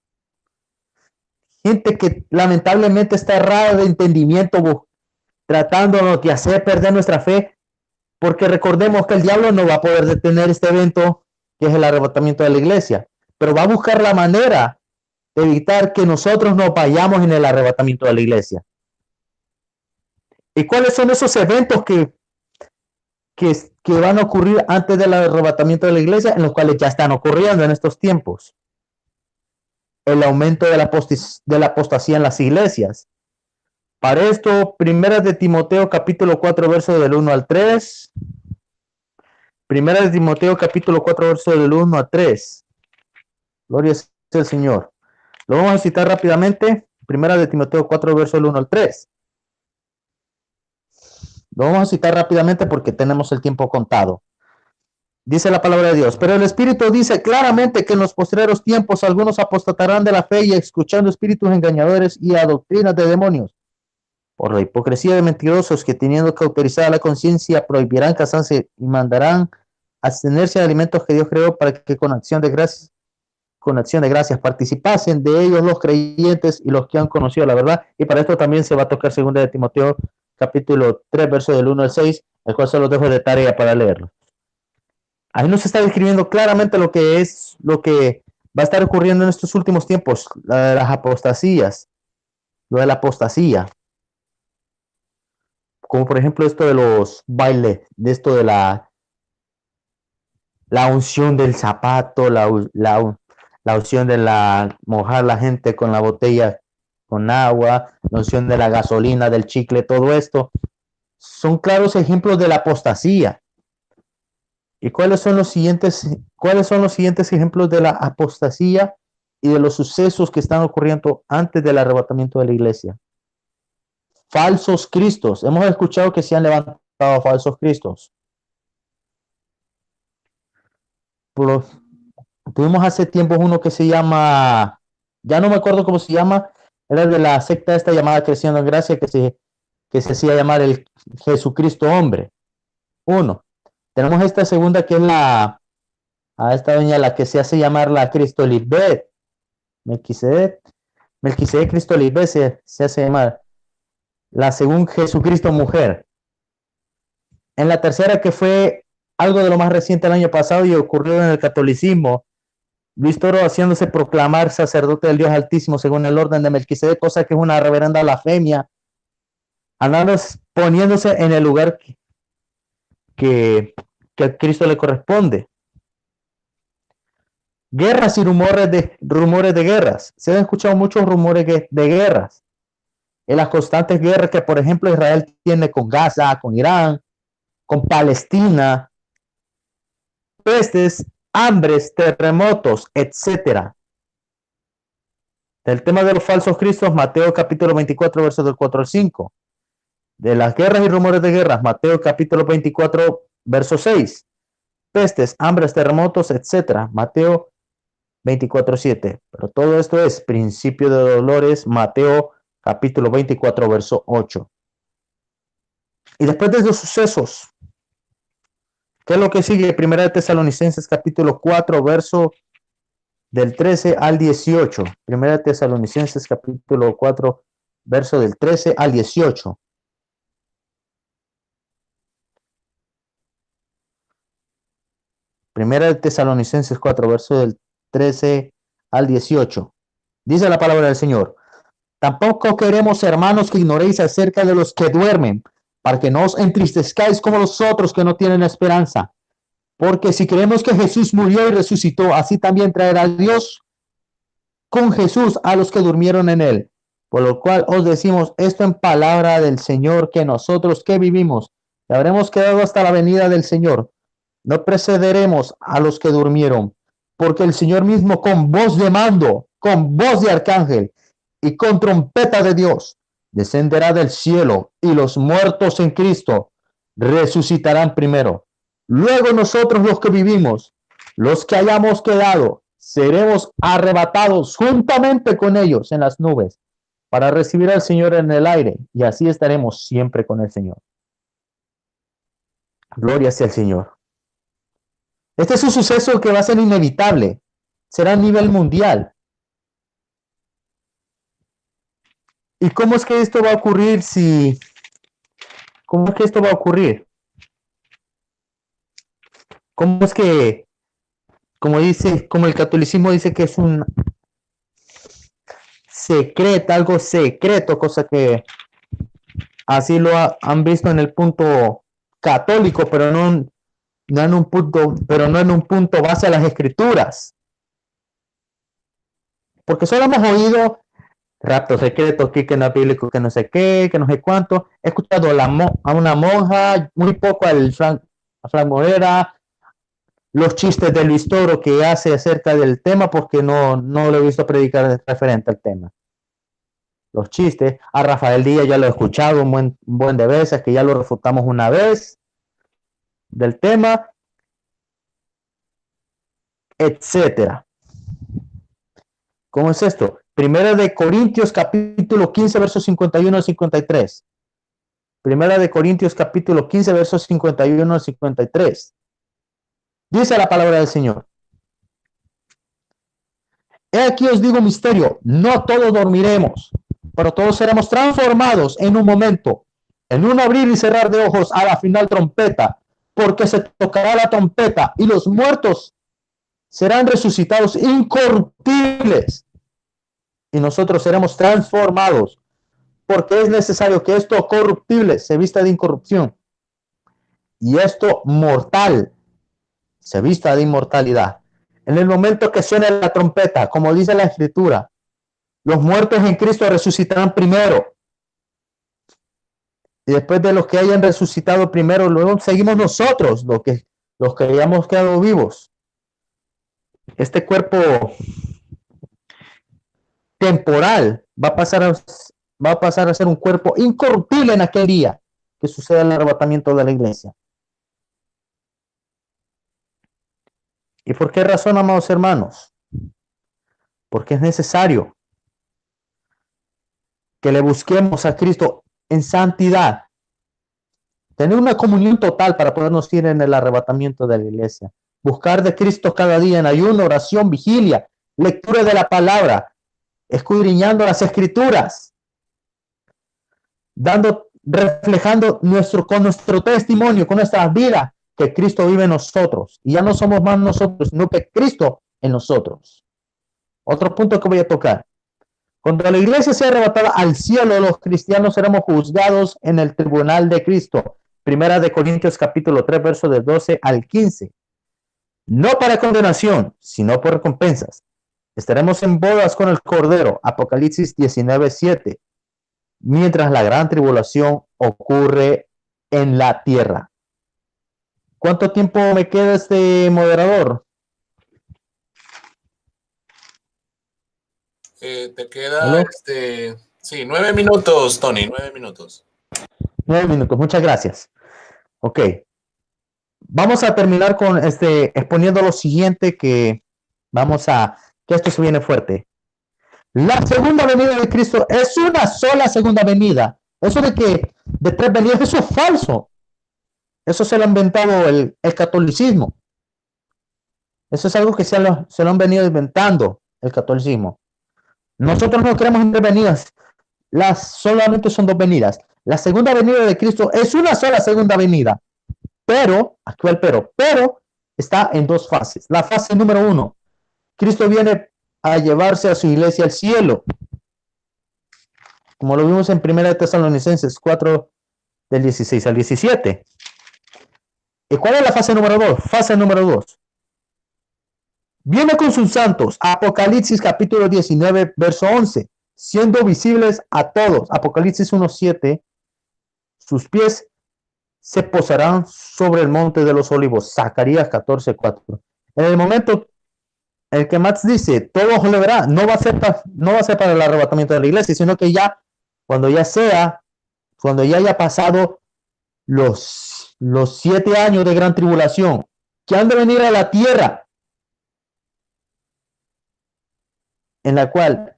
Gente que lamentablemente está errada de entendimiento, tratándonos de hacer perder nuestra fe, porque recordemos que el diablo no va a poder detener este evento, que es el arrebatamiento de la iglesia, pero va a buscar la manera de evitar que nosotros nos vayamos en el arrebatamiento de la iglesia. ¿Y cuáles son esos eventos que van a ocurrir antes del arrebatamiento de la iglesia, en los cuales ya están ocurriendo en estos tiempos? El aumento de la apostasía en las iglesias. Para esto, Primera de Timoteo capítulo 4, verso del 1 al 3. Primera de Timoteo capítulo 4, verso del 1 a 3. Gloria sea al Señor. Lo vamos a citar rápidamente. Primera de Timoteo 4, verso del 1 al 3. Lo vamos a citar rápidamente porque tenemos el tiempo contado. Dice la palabra de Dios. Pero el Espíritu dice claramente que en los postreros tiempos algunos apostatarán de la fe y escuchando espíritus engañadores y a doctrinas de demonios. Por la hipocresía de mentirosos que teniendo cauterizada la conciencia prohibirán casarse y mandarán abstenerse de alimentos que Dios creó para que con acción de gracias participasen de ellos los creyentes y los que han conocido la verdad. Y para esto también se va a tocar 2 de Timoteo capítulo 3 verso del 1 al 6, el cual se los dejo de tarea para leerlo. Ahí nos está describiendo claramente lo que va a estar ocurriendo en estos últimos tiempos, las apostasías, lo de la apostasía, como por ejemplo esto de los bailes, de esto de la unción del zapato, la unción de mojar la gente con la botella con agua, la unción de la gasolina, del chicle, todo esto son claros ejemplos de la apostasía. ¿Y cuáles son los siguientes ejemplos de la apostasía y de los sucesos que están ocurriendo antes del arrebatamiento de la iglesia? Falsos cristos. Hemos escuchado que se han levantado falsos cristos. Tuvimos hace tiempo uno que se llama, ya no me acuerdo cómo se llama, era de la secta esta llamada Creciendo en Gracia, que se hacía llamar el Jesucristo hombre. Uno. Tenemos esta segunda que es a esta doña la que se hace llamar la Cristo Lisbeth. Melquisedec Cristo Lisbeth se hace llamar la según Jesucristo mujer. En la tercera, que fue algo de lo más reciente el año pasado y ocurrió en el catolicismo, Luis Toro haciéndose proclamar sacerdote del Dios Altísimo según el orden de Melquisedec, cosa que es una reverenda blasfemia, andando poniéndose en el lugar que a Cristo le corresponde. Guerras y rumores de guerras. Se han escuchado muchos rumores de guerras. En las constantes guerras que, por ejemplo, Israel tiene con Gaza, con Irán, con Palestina, pestes, hambres, terremotos, etc. Del tema de los falsos cristos, Mateo capítulo 24, versos del 4 al 5. De las guerras y rumores de guerras, Mateo capítulo 24, verso 6. Pestes, hambres, terremotos, etc. Mateo 24, 7. Pero todo esto es principio de dolores, Mateo capítulo 24, verso 8. Y después de esos sucesos, ¿qué es lo que sigue? Primera de Tesalonicenses capítulo 4, verso del 13 al 18. Primera de Tesalonicenses capítulo 4, verso del 13 al 18. Primera de Tesalonicenses 4, verso del 13 al 18. Dice la palabra del Señor: tampoco queremos, hermanos, que ignoréis acerca de los que duermen, para que no os entristezcáis como los otros que no tienen esperanza. Porque si creemos que Jesús murió y resucitó, así también traerá Dios con Jesús a los que durmieron en él. Por lo cual os decimos esto en palabra del Señor, que nosotros que vivimos y habremos quedado hasta la venida del Señor, no precederemos a los que durmieron, porque el Señor mismo con voz de mando, con voz de arcángel y con trompeta de Dios descenderá del cielo, y los muertos en Cristo resucitarán primero. Luego nosotros los que vivimos, los que hayamos quedado, seremos arrebatados juntamente con ellos en las nubes para recibir al Señor en el aire, y así estaremos siempre con el Señor. Gloria sea al Señor. Este es un suceso que va a ser inevitable. Será a nivel mundial. ¿Y cómo es que esto va a ocurrir ¿Cómo es que esto va a ocurrir? ¿Cómo es que, como el catolicismo dice que es un secreto, algo secreto, cosa que así lo han visto en el punto católico, pero no en un punto base a las escrituras? Porque solo hemos oído rapto secreto, que no es bíblico, que no sé qué, que no sé cuánto. He escuchado a una monja, muy poco a Frank Morera, los chistes de Luis Toro que hace acerca del tema, porque no lo he visto predicar referente al tema. Los chistes. A Rafael Díaz ya lo he escuchado un buen de veces, que ya lo refutamos una vez del tema. etcétera. ¿Cómo es esto? Primera de Corintios capítulo 15, versos 51 al 53. Primera de Corintios capítulo 15, versos 51 al 53. Dice la palabra del Señor. He aquí os digo un misterio, no todos dormiremos, pero todos seremos transformados en un momento, en un abrir y cerrar de ojos a la final trompeta, porque se tocará la trompeta y los muertos serán resucitados incorruptibles y nosotros seremos transformados, porque es necesario que esto corruptible se vista de incorrupción y esto mortal se vista de inmortalidad. En el momento que suene la trompeta, como dice la Escritura, los muertos en Cristo resucitarán primero. Y después de los que hayan resucitado primero, luego seguimos nosotros, los que hayamos quedado vivos. Este cuerpo temporal va a pasar a ser un cuerpo incorruptible en aquel día que suceda el arrebatamiento de la iglesia. ¿Y por qué razón, amados hermanos? Porque es necesario que le busquemos a Cristo en santidad, tener una comunión total para podernos ir en el arrebatamiento de la iglesia, buscar de Cristo cada día en ayuno, oración, vigilia, lectura de la palabra, escudriñando las escrituras, reflejando con nuestro testimonio, con nuestras vidas, que Cristo vive en nosotros. Y ya no somos más nosotros, sino que Cristo en nosotros. Otro punto que voy a tocar. Cuando la iglesia sea arrebatada al cielo, los cristianos seremos juzgados en el tribunal de Cristo. Primera de Corintios capítulo 3, versos del 12 al 15. No para condenación, sino por recompensas. Estaremos en bodas con el Cordero. Apocalipsis 19, 7. Mientras la gran tribulación ocurre en la tierra. ¿Cuánto tiempo me queda este moderador? Te queda, ¿Aló? sí, 9 minutos, Tony, 9 minutos. 9 minutos, muchas gracias. Ok. Vamos a terminar con exponiendo lo siguiente que esto se viene fuerte. La segunda venida de Cristo es una sola segunda venida. Eso de tres venidas, eso es falso. Eso se lo ha inventado el catolicismo. Eso es algo que se lo han venido inventando el catolicismo. Nosotros no creemos en tres venidas. Solamente son dos venidas. La segunda venida de Cristo es una sola segunda venida. Pero está en dos fases. La fase número 1. Cristo viene a llevarse a su iglesia al cielo. Como lo vimos en 1 Tesalonicenses 4, del 16 al 17. ¿Y cuál es la fase número 2? Fase número 2. Viene con sus santos. Apocalipsis capítulo 19, verso 11. Siendo visibles a todos. Apocalipsis 1:7. Sus pies se posarán sobre el monte de los olivos. Zacarías 14:4. En el momento en el que Max dice, todos lo verán, no va a ser para el arrebatamiento de la iglesia, sino que ya, cuando ya haya pasado los 7 años de gran tribulación, que han de venir a la tierra, en la cual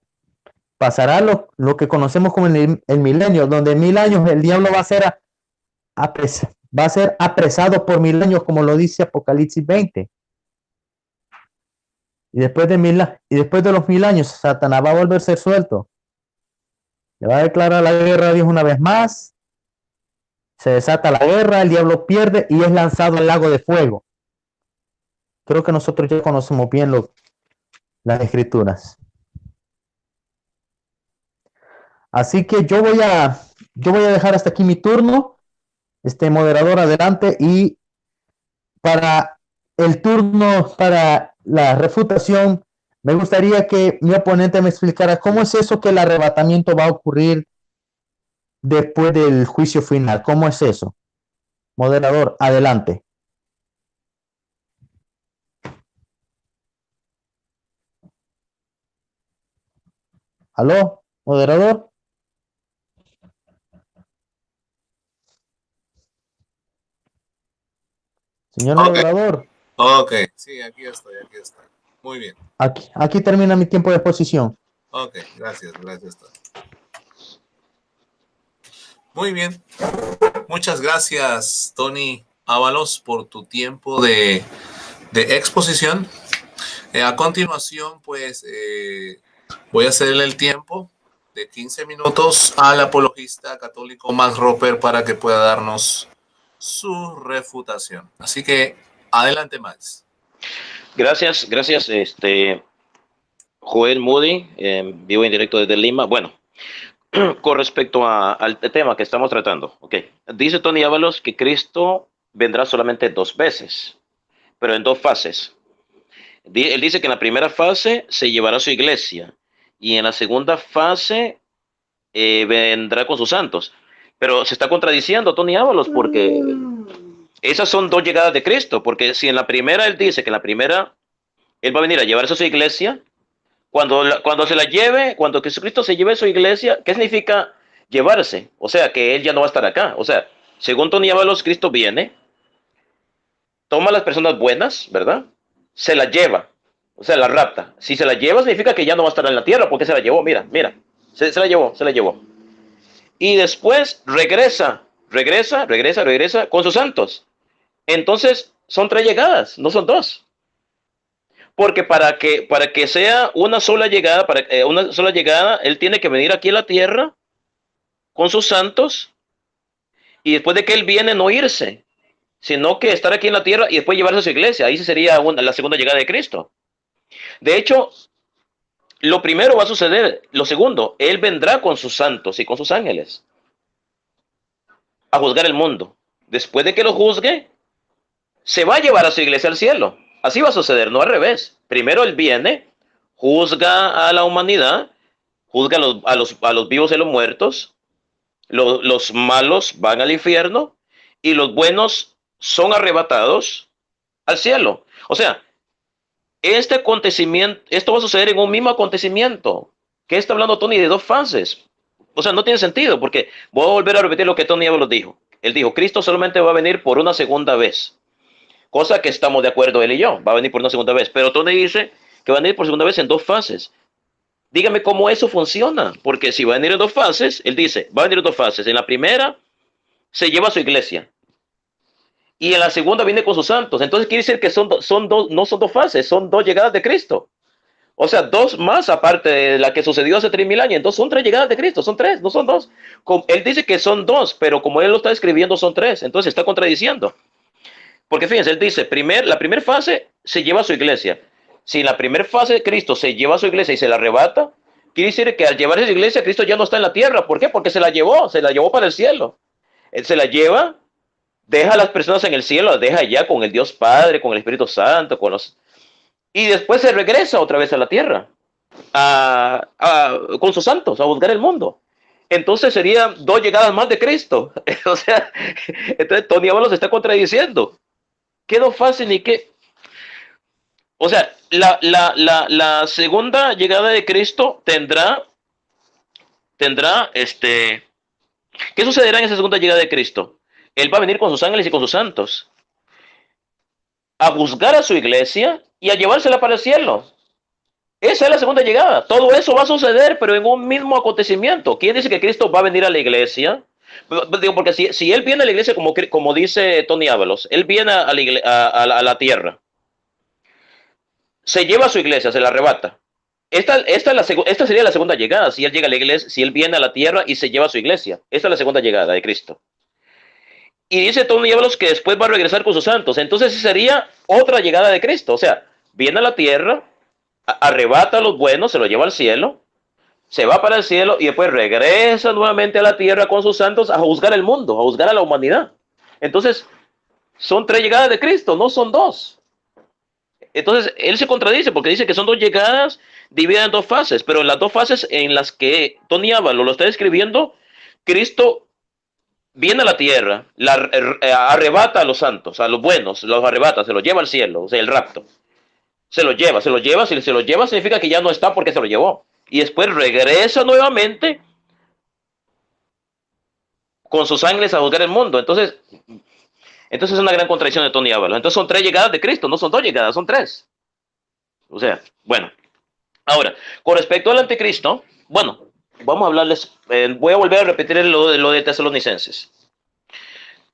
pasará lo que conocemos como el milenio, donde 1000 años el diablo va a ser apresado por 1000 años, como lo dice Apocalipsis 20. Y después de los 1000 años, Satanás va a volver a ser suelto. Le va a declarar la guerra a Dios una vez más. Se desata la guerra, el diablo pierde y es lanzado al lago de fuego. Creo que nosotros ya conocemos bien las escrituras. Así que yo voy a dejar hasta aquí mi turno. Moderador, adelante. Y para el turno, para la refutación, me gustaría que mi oponente me explicara cómo es eso que el arrebatamiento va a ocurrir después del juicio final. ¿Cómo es eso? Moderador, adelante. ¿Aló? Moderador. Señor Ok. moderador. Ok, sí, aquí estoy. Muy bien. Aquí termina mi tiempo de exposición. Ok, gracias. Tony. Muy bien. Muchas gracias, Tony Ábalos, por tu tiempo de exposición. A continuación, pues, voy a cederle el tiempo de 15 minutos al apologista católico Max Roper para que pueda darnos su refutación. Así que, adelante, Max. Gracias, Joel Moody, vivo en directo desde Lima. Bueno, con respecto al tema que estamos tratando, dice Tony Ábalos que Cristo vendrá solamente 2 veces, pero en 2 fases. Él dice que en la primera fase se llevará a su iglesia y en la segunda fase vendrá con sus santos. Pero se está contradiciendo Tony Ábalos porque esas son 2 llegadas de Cristo, porque si en la primera él dice que en la primera él va a venir a llevarse a su iglesia, cuando se la lleve, cuando Jesucristo se lleve a su iglesia, ¿qué significa llevarse? O sea, que él ya no va a estar acá. O sea, según Tony Ábalos, Cristo viene, toma a las personas buenas, ¿verdad? Se las lleva, o sea, la rapta. Si se la lleva, significa que ya no va a estar en la tierra, porque se la llevó, mira, se la llevó. Y después regresa con sus santos. Entonces, son 3 llegadas, no son 2. Porque para que sea una sola llegada, él tiene que venir aquí a la tierra con sus santos y después de que él viene no irse, sino que estar aquí en la tierra y después llevarse a su iglesia. Ahí sería la segunda llegada de Cristo. De hecho, lo primero va a suceder. Lo segundo, él vendrá con sus santos y con sus ángeles a juzgar el mundo. Después de que lo juzgue, se va a llevar a su iglesia al cielo. Así va a suceder, no al revés. Primero él viene, juzga a la humanidad, juzga a los vivos y a los muertos. Los malos van al infierno y los buenos son arrebatados al cielo. O sea, este acontecimiento, esto va a suceder en un mismo acontecimiento. ¿Qué está hablando Tony de 2 fases? O sea, no tiene sentido, porque voy a volver a repetir lo que Tony Ábalos dijo. Él dijo, Cristo solamente va a venir por una segunda vez. Cosa que estamos de acuerdo él y yo. Va a venir por una segunda vez. Pero Tony dice que va a venir por segunda vez en 2 fases. Dígame cómo eso funciona. Porque si va a venir en 2 fases, él dice, va a venir en 2 fases. En la primera, se lleva a su iglesia. Y en la segunda viene con sus santos. Entonces quiere decir que no son 2 fases, son 2 llegadas de Cristo. O sea, 2 más aparte de la que sucedió hace 3000 años. Entonces son 3 llegadas de Cristo, son 3, no son 2. Él dice que son 2, pero como él lo está escribiendo son 3. Entonces está contradiciendo. Porque fíjense, él dice, la primera fase se lleva a su iglesia. Si en la primera fase de Cristo se lleva a su iglesia y se la arrebata, quiere decir que al llevarse a su iglesia, Cristo ya no está en la tierra. ¿Por qué? Porque se la llevó para el cielo. Él se la lleva, deja a las personas en el cielo, las deja allá con el Dios Padre, con el Espíritu Santo, y después se regresa otra vez a la tierra, con sus santos, a juzgar el mundo. Entonces serían 2 llegadas más de Cristo. O sea, entonces Tony Ábalos está contradiciendo. ¿Qué no fácil ni qué? O sea, la segunda llegada de Cristo tendrá, ¿qué sucederá en esa segunda llegada de Cristo? Él va a venir con sus ángeles y con sus santos a juzgar a su iglesia y a llevársela para el cielo. Esa es la segunda llegada. Todo eso va a suceder, pero en un mismo acontecimiento. ¿Quién dice que Cristo va a venir a la iglesia? Digo, porque si él viene a la iglesia, como dice Tony Ábalos, él viene a la tierra, se lleva a su iglesia, se la arrebata. Esta sería la segunda llegada. Si él llega a la iglesia, si él viene a la tierra y se lleva a su iglesia, esta es la segunda llegada de Cristo. Y dice Tony Ábalos que después va a regresar con sus santos. Entonces sería otra llegada de Cristo. O sea, viene a la tierra, arrebata a los buenos, se los lleva al cielo, se va para el cielo y después regresa nuevamente a la tierra con sus santos a juzgar el mundo, a juzgar a la humanidad. Entonces, son 3 llegadas de Cristo, no son 2. Entonces, él se contradice porque dice que son 2 llegadas divididas en 2 fases, pero en las 2 fases en las que Tony Ábalos lo está describiendo, Cristo viene a la tierra, arrebata a los santos, a los buenos, los arrebata, se los lleva al cielo, o sea, el rapto. Se lo lleva, si se lo lleva significa que ya no está porque se lo llevó. Y después regresa nuevamente con sus ángeles a juzgar el mundo. Entonces es una gran contradicción de Tony Ábalos. Entonces son 3 llegadas de Cristo, no son 2 llegadas, son 3. O sea, bueno. Ahora, con respecto al anticristo, bueno, vamos a hablarles, voy a volver a repetir lo de Tesalonicenses.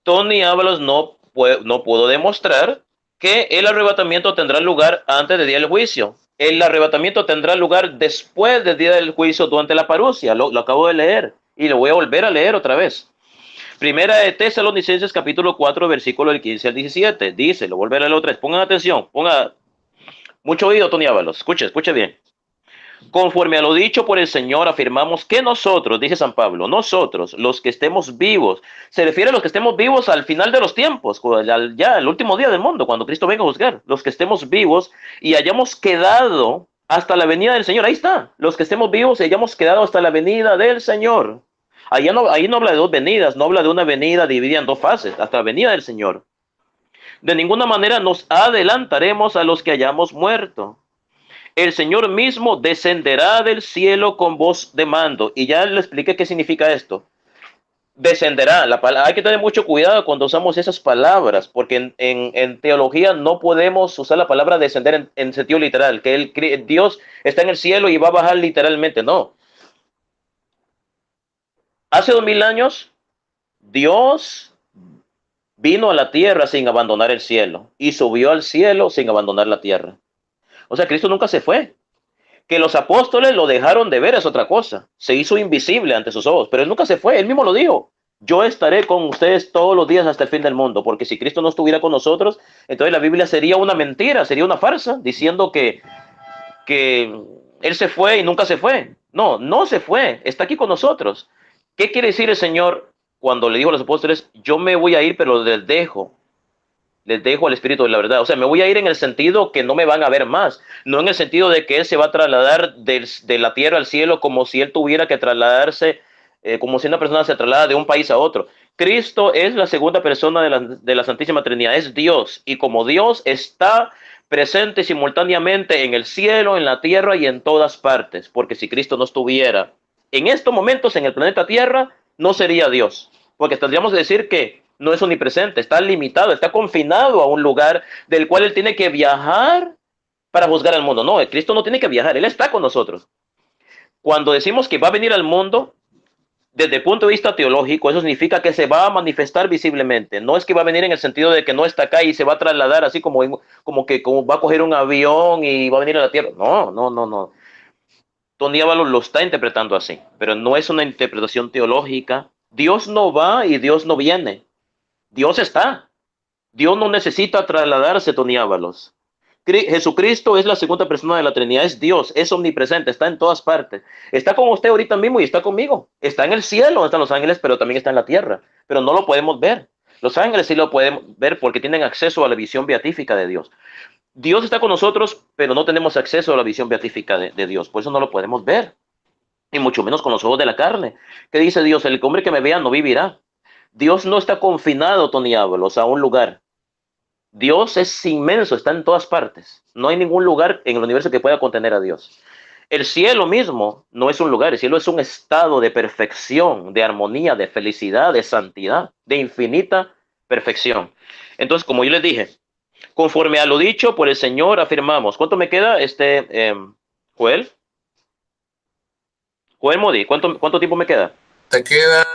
Tony Ábalos no pudo demostrar que el arrebatamiento tendrá lugar antes del día del juicio. El arrebatamiento tendrá lugar después del día del juicio durante la parusia. Lo acabo de leer y lo voy a volver a leer otra vez. Primera de Tesalonicenses capítulo 4, versículo del 15 al 17. Dice, lo volveré a leer otra vez. Pongan atención, ponga mucho oído, Tony Ábalos. Escuche bien. Conforme a lo dicho por el Señor, afirmamos que nosotros, dice San Pablo, nosotros, los que estemos vivos, se refiere a los que estemos vivos al final de los tiempos, ya el último día del mundo, cuando Cristo venga a juzgar, los que estemos vivos y hayamos quedado hasta la venida del Señor, ahí está, los que estemos vivos y hayamos quedado hasta la venida del Señor. Ahí no habla de dos venidas, no habla de una venida dividida en dos fases, hasta la venida del Señor. De ninguna manera nos adelantaremos a los que hayamos muerto. El Señor mismo descenderá del cielo con voz de mando. Y ya le expliqué qué significa esto. Descenderá. Hay que tener mucho cuidado cuando usamos esas palabras, porque en teología no podemos usar la palabra descender en sentido literal, que Dios está en el cielo y va a bajar literalmente. No. Hace 2000 años, Dios vino a la tierra sin abandonar el cielo y subió al cielo sin abandonar la tierra. O sea, Cristo nunca se fue. Que los apóstoles lo dejaron de ver es otra cosa. Se hizo invisible ante sus ojos, pero él nunca se fue. Él mismo lo dijo. Yo estaré con ustedes todos los días hasta el fin del mundo, porque si Cristo no estuviera con nosotros, entonces la Biblia sería una mentira, sería una farsa, diciendo que él se fue y nunca se fue. No, no se fue. Está aquí con nosotros. ¿Qué quiere decir el Señor cuando le dijo a los apóstoles, yo me voy a ir, pero les dejo al Espíritu de la verdad? O sea, me voy a ir en el sentido que no me van a ver más, no en el sentido de que Él se va a trasladar de la tierra al cielo como si Él tuviera que trasladarse, como si una persona se traslada de un país a otro. Cristo es la segunda persona de la Santísima Trinidad, es Dios, y como Dios está presente simultáneamente en el cielo, en la tierra y en todas partes, porque si Cristo no estuviera en estos momentos en el planeta Tierra, no sería Dios, porque tendríamos que decir que no es omnipresente, está limitado, está confinado a un lugar del cual Él tiene que viajar para juzgar al mundo. No, Cristo no tiene que viajar, Él está con nosotros. Cuando decimos que va a venir al mundo, desde el punto de vista teológico, eso significa que se va a manifestar visiblemente. No es que va a venir en el sentido de que no está acá y se va a trasladar así como va a coger un avión y va a venir a la tierra. No. Tony Ábalos lo está interpretando así, pero no es una interpretación teológica. Dios no va y Dios no viene. Dios está. Dios no necesita trasladarse, Tony Ábalos. Jesucristo es la segunda persona de la Trinidad, es Dios, es omnipresente, está en todas partes. Está con usted ahorita mismo y está conmigo. Está en el cielo, donde están los ángeles, pero también está en la tierra. Pero no lo podemos ver. Los ángeles sí lo podemos ver porque tienen acceso a la visión beatífica de Dios. Dios está con nosotros, pero no tenemos acceso a la visión beatífica de Dios. Por eso no lo podemos ver. Y mucho menos con los ojos de la carne. ¿Qué dice Dios? El hombre que me vea no vivirá. Dios no está confinado, Tony Ábalos, a un lugar. Dios es inmenso, está en todas partes. No hay ningún lugar en el universo que pueda contener a Dios. El cielo mismo no es un lugar, el cielo es un estado de perfección, de armonía, de felicidad, de santidad, de infinita perfección. Entonces, como yo les dije, conforme a lo dicho por el Señor, afirmamos. ¿Cuánto me queda, Joel? Joel Modi, ¿cuánto tiempo me queda? Te queda,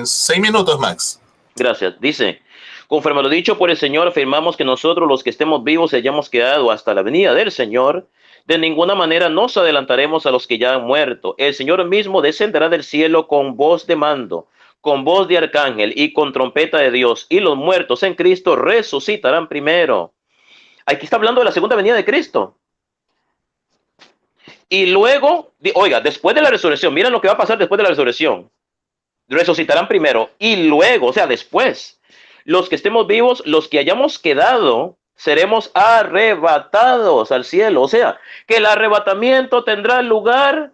6 minutos, Max. Gracias. Dice, conforme a lo dicho por el Señor, afirmamos que nosotros los que estemos vivos y hayamos quedado hasta la venida del Señor, de ninguna manera nos adelantaremos a los que ya han muerto. El Señor mismo descenderá del cielo con voz de mando, con voz de arcángel y con trompeta de Dios, y los muertos en Cristo resucitarán primero. Aquí está hablando de la segunda venida de Cristo. Y luego, oiga, después de la resurrección, miren lo que va a pasar después de la resurrección. Resucitarán primero y luego, o sea, después, los que estemos vivos, los que hayamos quedado, seremos arrebatados al cielo. O sea, que el arrebatamiento tendrá lugar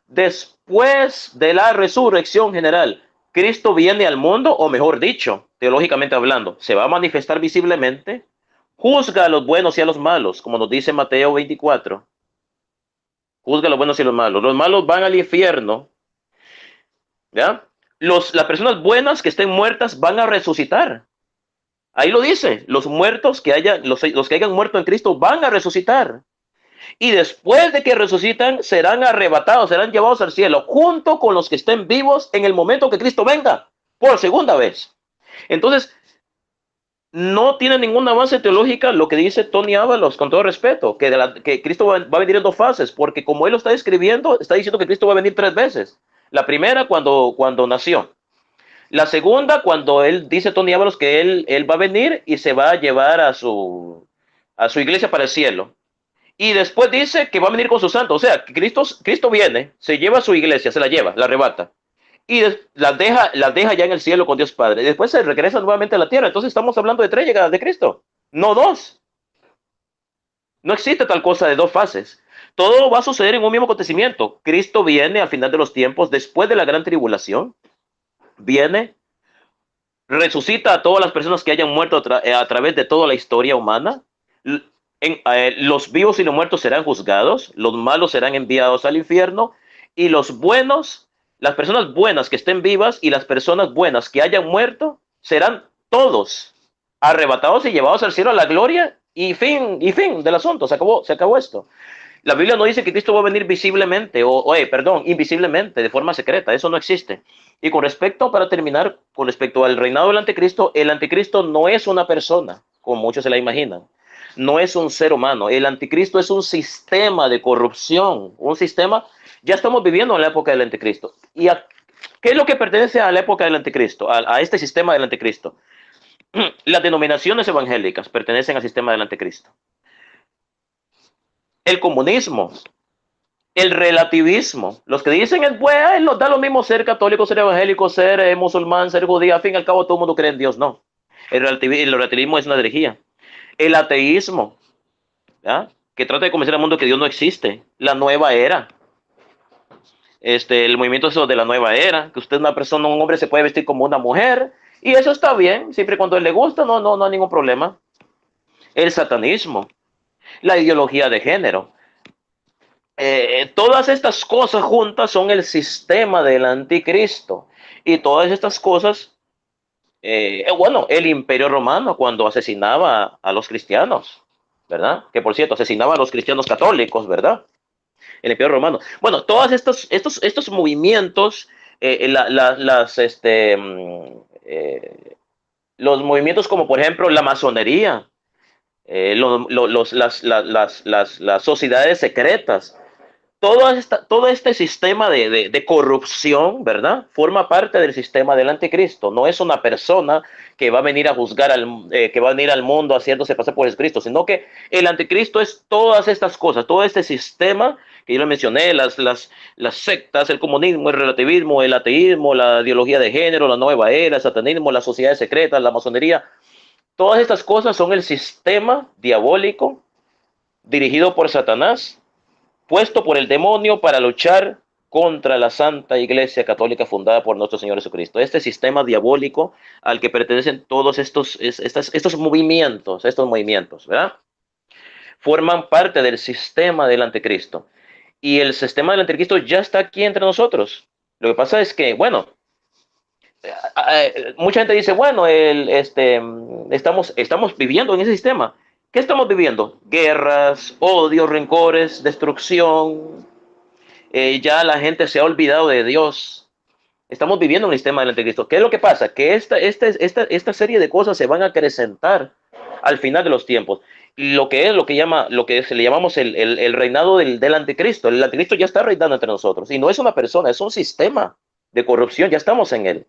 después de la resurrección general. Cristo viene al mundo, o mejor dicho, teológicamente hablando, se va a manifestar visiblemente, juzga a los buenos y a los malos, como nos dice Mateo 24. Juzga a los buenos y a los malos. Los malos van al infierno, ¿ya? Las personas buenas que estén muertas van a resucitar. Ahí lo dice, los muertos que los que hayan muerto en Cristo van a resucitar. Y después de que resucitan, serán arrebatados, serán llevados al cielo, junto con los que estén vivos en el momento que Cristo venga, por segunda vez. Entonces, no tiene ninguna base teológica lo que dice Tony Ábalos, con todo respeto, que Cristo va a venir en 2 fases, porque como él lo está escribiendo, está diciendo que Cristo va a venir 3 veces. La primera, cuando nació. La segunda, cuando él dice, Tony Ábalos, que él va a venir y se va a llevar a su iglesia para el cielo. Y después dice que va a venir con sus santos. O sea, Cristo viene, se lleva a su iglesia, se la lleva, la arrebata. Y las deja ya en el cielo con Dios Padre. Y después se regresa nuevamente a la tierra. Entonces estamos hablando de 3 llegadas de Cristo, no 2. No existe tal cosa de 2 fases. Todo va a suceder en un mismo acontecimiento. Cristo viene al final de los tiempos, después de la gran tribulación. Viene, resucita a todas las personas que hayan muerto a través de toda la historia humana. Los vivos y los muertos serán juzgados, los malos serán enviados al infierno, y los buenos, las personas buenas que estén vivas y las personas buenas que hayan muerto, serán todos arrebatados y llevados al cielo a la gloria, y fin del asunto. Se acabó esto. La Biblia no dice que Cristo va a venir visiblemente, invisiblemente, de forma secreta. Eso no existe. Y para terminar, con respecto al reinado del anticristo, el anticristo no es una persona, como muchos se la imaginan. No es un ser humano. El anticristo es un sistema de corrupción, un sistema. Ya estamos viviendo en la época del anticristo. ¿Qué es lo que pertenece a la época del anticristo, a este sistema del anticristo? Las denominaciones evangélicas pertenecen al sistema del anticristo. El comunismo, el relativismo. Los que dicen nos da lo mismo ser católico, ser evangélico, ser musulmán, ser judío. Al fin y al cabo, todo el mundo cree en Dios. No. El relativismo es una herejía. El ateísmo, ¿ya? Que trata de convencer al mundo que Dios no existe. La nueva era. El movimiento de la nueva era, que usted es una persona, un hombre se puede vestir como una mujer, y eso está bien, siempre y cuando a él le gusta, no hay ningún problema. El satanismo, la ideología de género. Todas estas cosas juntas son el sistema del anticristo. Y todas estas cosas, el imperio romano cuando asesinaba a los cristianos, ¿verdad? Que por cierto, asesinaba a los cristianos católicos, ¿verdad? El imperio romano. Bueno, todos estos movimientos, los movimientos como por ejemplo la masonería, las sociedades secretas, todo este sistema de corrupción, ¿verdad? Forma parte del sistema del anticristo. No es una persona que va a venir a juzgar, que va a venir al mundo haciéndose pasar por Cristo, sino que el anticristo es todas estas cosas, todo este sistema que yo le mencioné, las sectas, el comunismo, el relativismo, el ateísmo, la ideología de género, la nueva era, el satanismo, las sociedades secretas, la masonería. Todas estas cosas son el sistema diabólico dirigido por Satanás, puesto por el demonio para luchar contra la Santa Iglesia Católica fundada por nuestro Señor Jesucristo. Este sistema diabólico al que pertenecen todos estos movimientos, ¿verdad? Forman parte del sistema del anticristo. Y el sistema del anticristo ya está aquí entre nosotros. Lo que pasa es que, bueno, mucha gente dice, bueno, estamos viviendo en ese sistema. ¿Qué estamos viviendo? Guerras, odios, rencores, destrucción. Ya la gente se ha olvidado de Dios. Estamos viviendo en el sistema del anticristo. ¿Qué es lo que pasa? Que esta serie de cosas se van a acrecentar al final de los tiempos. Lo que se le llamamos el reinado del anticristo. El anticristo ya está reinando entre nosotros. Y no es una persona, es un sistema de corrupción. Ya estamos en él.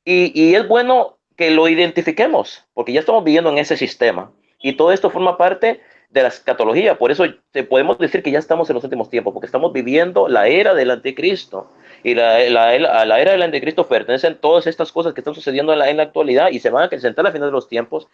Y es bueno que lo identifiquemos, porque ya estamos viviendo en ese sistema. Y todo esto forma parte de la escatología. Por eso podemos decir que ya estamos en los últimos tiempos, porque estamos viviendo la era del anticristo. Y a la era del anticristo pertenecen todas estas cosas que están sucediendo en la actualidad y se van a acrecentar al final de los tiempos.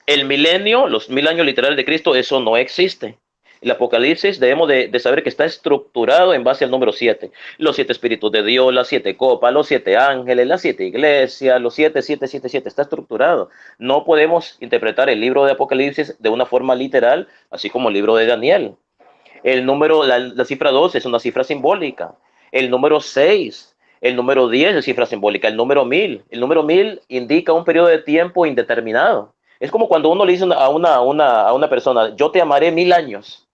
El milenio, los 1000 años literales de Cristo, eso no existe. El Apocalipsis debemos de saber que está estructurado en base al número 7. Los 7 espíritus de Dios, las 7 copas, los 7 ángeles, las 7 iglesias, los 7, 7, 7, 7. Está estructurado. No podemos interpretar el libro de Apocalipsis de una forma literal, así como el libro de Daniel. El número, la cifra 2 es una cifra simbólica. El número 6 El número 10 es cifra simbólica. El número 1000 indica un periodo de tiempo indeterminado. Es como cuando uno le dice a una persona, yo te amaré 1000 años,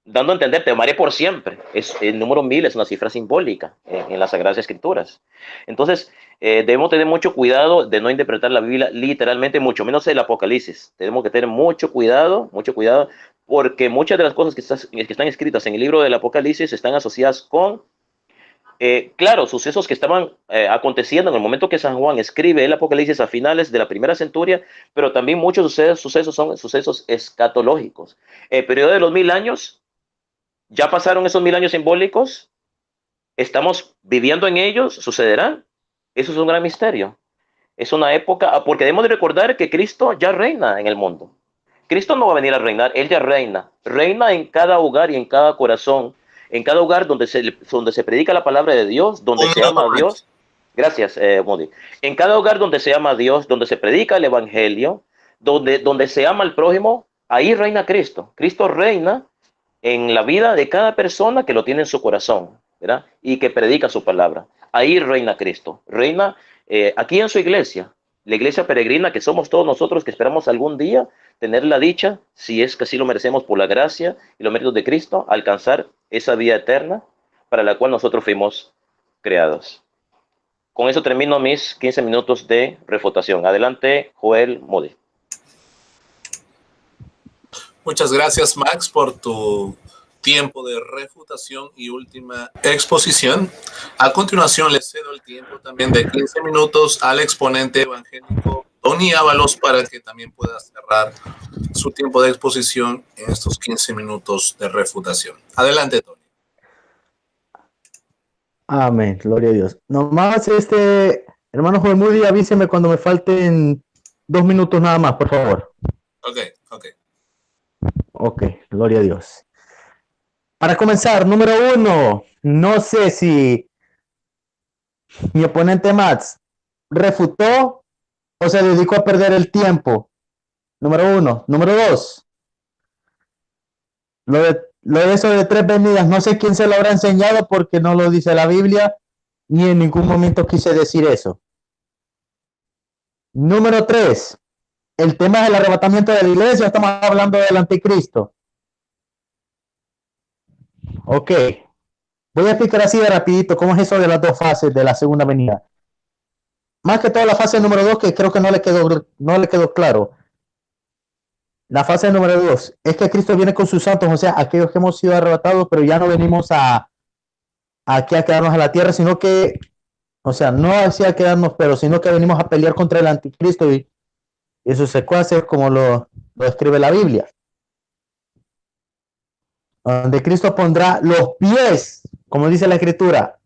dando a entender, te amaré por siempre. El número 1000 es una cifra simbólica en las Sagradas Escrituras. Entonces, debemos tener mucho cuidado de no interpretar la Biblia literalmente, mucho menos el Apocalipsis. Tenemos que tener mucho cuidado, porque muchas de las cosas que están escritas en el libro del Apocalipsis están asociadas con, claro, sucesos que estaban aconteciendo en el momento que San Juan escribe el Apocalipsis a finales de la primera centuria, pero también muchos sucesos son sucesos escatológicos. El periodo de los 1000 años, ya pasaron esos 1000 años simbólicos, estamos viviendo en ellos, sucederán. Eso es un gran misterio. Es una época, porque debemos de recordar que Cristo ya reina en el mundo. Cristo no va a venir a reinar, Él ya reina. Reina en cada hogar y en cada corazón, en cada hogar donde se predica la palabra de Dios, donde se ama a Dios. Gracias, Modi. En cada hogar donde se ama a Dios, donde se predica el evangelio, donde se ama al prójimo, ahí reina Cristo. Cristo reina en la vida de cada persona que lo tiene en su corazón, ¿verdad? Y que predica su palabra. Ahí reina Cristo. Reina aquí en su iglesia, la iglesia peregrina que somos todos nosotros, que esperamos algún día tener la dicha, si es que así lo merecemos por la gracia y los méritos de Cristo, alcanzar esa vida eterna para la cual nosotros fuimos creados. Con eso termino mis 15 minutos de refutación. Adelante, Joel Modi. Muchas gracias, Max, por tu tiempo de refutación y última exposición. A continuación, le cedo el tiempo también de 15 minutos al exponente evangélico Tony Ábalos para que también pueda cerrar su tiempo de exposición en estos 15 minutos de refutación. Adelante, Tony. Amén, gloria a Dios. Nomás, hermano Joel Moody, avíseme cuando me falten 2 minutos nada más, por favor. Ok, gloria a Dios. Para comenzar, número 1, no sé si mi oponente Max refutó o se dedicó a perder el tiempo. Número 1. Número 2, lo de eso de 3 venidas, no sé quién se lo habrá enseñado porque no lo dice la Biblia, ni en ningún momento quise decir eso. Número 3, el tema del arrebatamiento de la iglesia, estamos hablando del anticristo. Ok, voy a explicar así de rapidito cómo es eso de las 2 fases de la segunda venida. Más que todo la fase número 2, que creo que no le quedó claro. La fase número 2 es que Cristo viene con sus santos, o sea, aquellos que hemos sido arrebatados, pero ya no venimos aquí a quedarnos en la tierra, sino que, o sea, no así a quedarnos, pero sino que venimos a pelear contra el anticristo y sus secuaces, como lo describe la Biblia. Donde Cristo pondrá los pies, como dice la Escritura,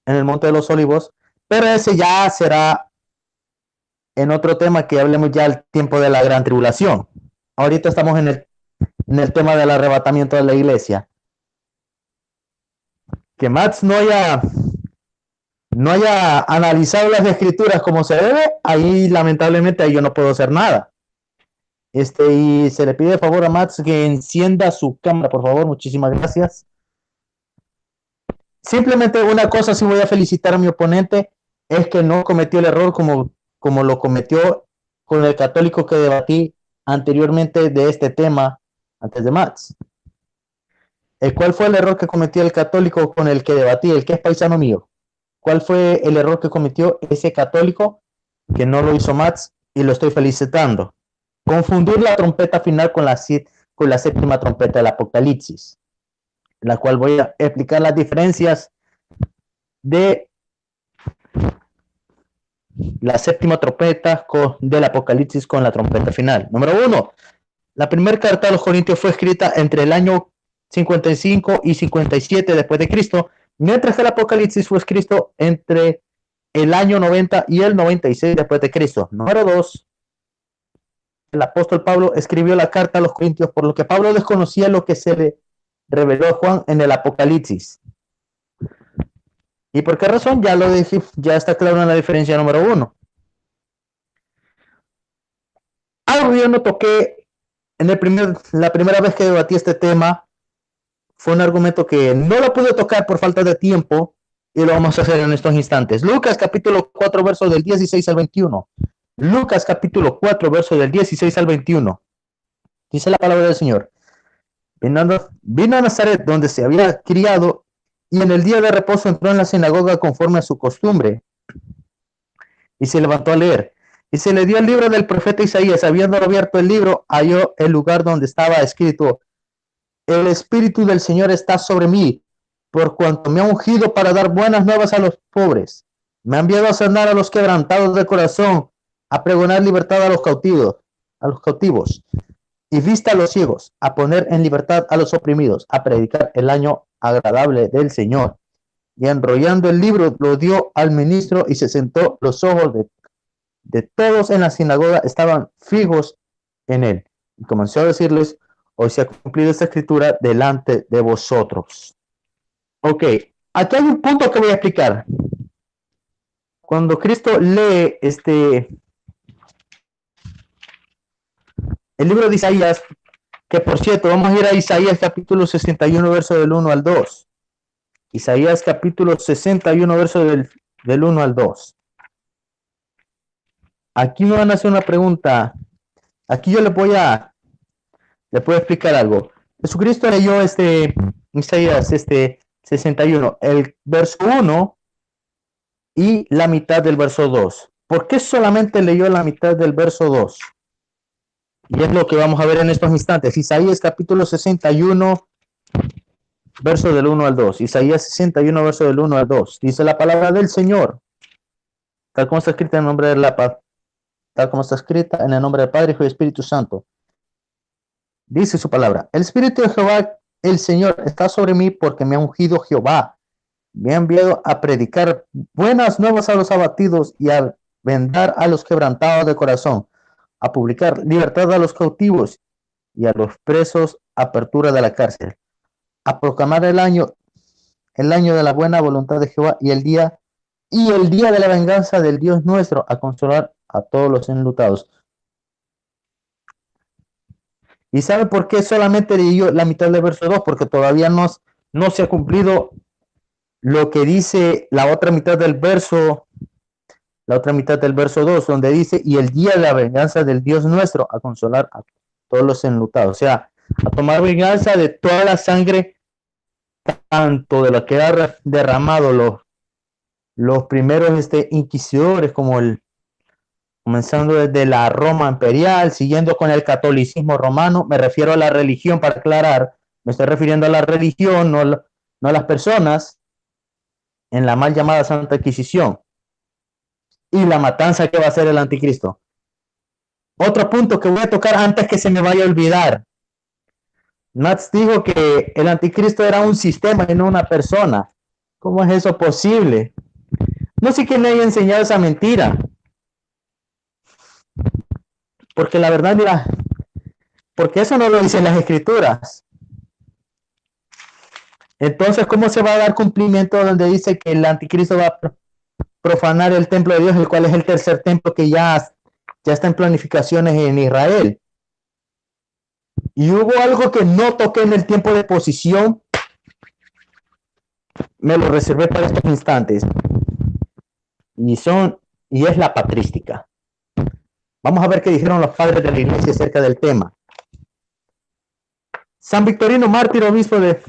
en el Monte de los Olivos, pero ese ya será en otro tema que hablemos ya el tiempo de la gran tribulación. Ahorita estamos en el tema del arrebatamiento de la iglesia. Que Max no haya analizado las escrituras como se debe, ahí lamentablemente ahí yo no puedo hacer nada. Y se le pide de favor a Max que encienda su cámara, por favor, muchísimas gracias. Simplemente una cosa sí voy a felicitar a mi oponente, es que no cometió el error como lo cometió con el católico que debatí anteriormente de este tema, antes de Max. ¿Cuál fue el error que cometió el católico con el que debatí, el que es paisano mío? ¿Cuál fue el error que cometió ese católico que no lo hizo Max y lo estoy felicitando? Confundir la trompeta final con la séptima trompeta del Apocalipsis, la cual voy a explicar las diferencias de la séptima trompeta del Apocalipsis con la trompeta final. Número 1, la primera carta a los Corintios fue escrita entre el año 55 y 57 después de Cristo, mientras que el Apocalipsis fue escrito entre el año 90 y el 96 después de Cristo. Número 2, el apóstol Pablo escribió la carta a los Corintios, por lo que Pablo desconocía lo que se le reveló a Juan en el Apocalipsis. ¿Y por qué razón? Ya lo dije, ya está claro en la diferencia número 1. Algo yo no toqué la primera vez que debatí este tema, fue un argumento que no lo pude tocar por falta de tiempo, y lo vamos a hacer en estos instantes. Lucas capítulo 4, verso del 16 al 21. Lucas capítulo 4, verso del 16 al 21. Dice la palabra del Señor. Vino a Nazaret, donde se había criado, y en el día de reposo entró en la sinagoga conforme a su costumbre, y se levantó a leer. Y se le dio el libro del profeta Isaías. Habiendo abierto el libro, halló el lugar donde estaba escrito: el Espíritu del Señor está sobre mí, por cuanto me ha ungido para dar buenas nuevas a los pobres. Me ha enviado a sanar a los quebrantados de corazón, a pregonar libertad a los cautivos, y vista a los ciegos, a poner en libertad a los oprimidos, a predicar el año agradable del Señor. Y enrollando el libro, lo dio al ministro y se sentó. Los ojos de todos en la sinagoga estaban fijos en él. Y comenzó a decirles: hoy se ha cumplido esta escritura delante de vosotros. Ok, aquí hay un punto que voy a explicar. Cuando Cristo lee el libro de Isaías, que por cierto, vamos a ir a Isaías capítulo 61, verso del 1 al 2. Isaías capítulo 61, verso del 1 al 2. Aquí me van a hacer una pregunta. Aquí yo les voy a explicar algo. Jesucristo leyó Isaías 61, el verso 1 y la mitad del verso 2. ¿Por qué solamente leyó la mitad del verso 2? Y es lo que vamos a ver en estos instantes. Isaías capítulo 61, verso del 1 al 2. Isaías 61, verso del 1 al 2. Dice la palabra del Señor, tal como está escrita en el nombre de tal como está escrita en el nombre del Padre, Hijo y Espíritu Santo. Dice su palabra: el Espíritu de Jehová, el Señor, está sobre mí, porque me ha ungido Jehová. Me ha enviado a predicar buenas nuevas a los abatidos y a vendar a los quebrantados de corazón, a publicar libertad a los cautivos y a los presos apertura de la cárcel, a proclamar el año de la buena voluntad de Jehová y el día de la venganza del Dios nuestro, a consolar a todos los enlutados. ¿Y sabe por qué solamente leyó la mitad del verso 2? Porque todavía no se ha cumplido lo que dice la otra mitad del verso 2, donde dice: y el día de la venganza del Dios nuestro, a consolar a todos los enlutados. O sea, a tomar venganza de toda la sangre, tanto de lo que ha derramado los primeros inquisidores, comenzando desde la Roma imperial, siguiendo con el catolicismo romano. Me refiero a la religión, para aclarar, me estoy refiriendo a la religión, no a las personas, en la mal llamada Santa Inquisición, y la matanza que va a hacer el anticristo. Otro punto que voy a tocar antes que se me vaya a olvidar. Nats dijo que el anticristo era un sistema y no una persona. ¿Cómo es eso posible? No sé quién le haya enseñado esa mentira. Porque la verdad, mira, porque eso no lo dicen las escrituras. Entonces, ¿cómo se va a dar cumplimiento donde dice que el anticristo va a profanar el templo de Dios, el cual es el tercer templo que ya está en planificaciones en Israel? Y hubo algo que no toqué en el tiempo de posición, me lo reservé para estos instantes, y es la patrística. Vamos a ver qué dijeron los padres de la iglesia acerca del tema. San Victorino Mártir, obispo de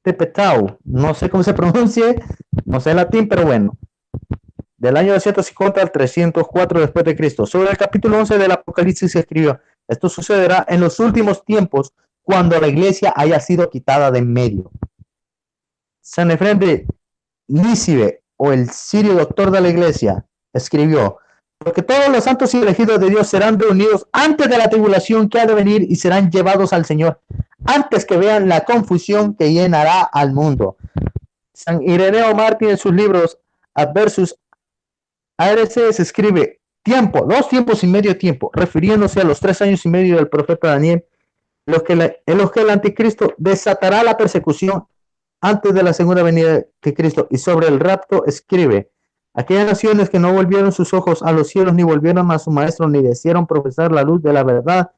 Tepetau, no sé cómo se pronuncie, no sé latín, pero bueno, del año 250 al 304 después de Cristo, sobre el capítulo 11 del Apocalipsis se escribió: esto sucederá en los últimos tiempos, cuando la iglesia haya sido quitada de en medio. San Efrén de Nícibe, o el sirio doctor de la iglesia, escribió: porque todos los santos y elegidos de Dios serán reunidos antes de la tribulación que ha de venir, y serán llevados al Señor antes que vean la confusión que llenará al mundo. San Ireneo Mártir, en sus libros Adversus ARC, se escribe: tiempo, 2 tiempos y medio tiempo, refiriéndose a los 3 años y medio del profeta Daniel, en los que el anticristo desatará la persecución antes de la segunda venida de Cristo. Y sobre el rapto escribe: aquellas naciones que no volvieron sus ojos a los cielos, ni volvieron a su maestro, ni desearon profesar la luz de la verdad,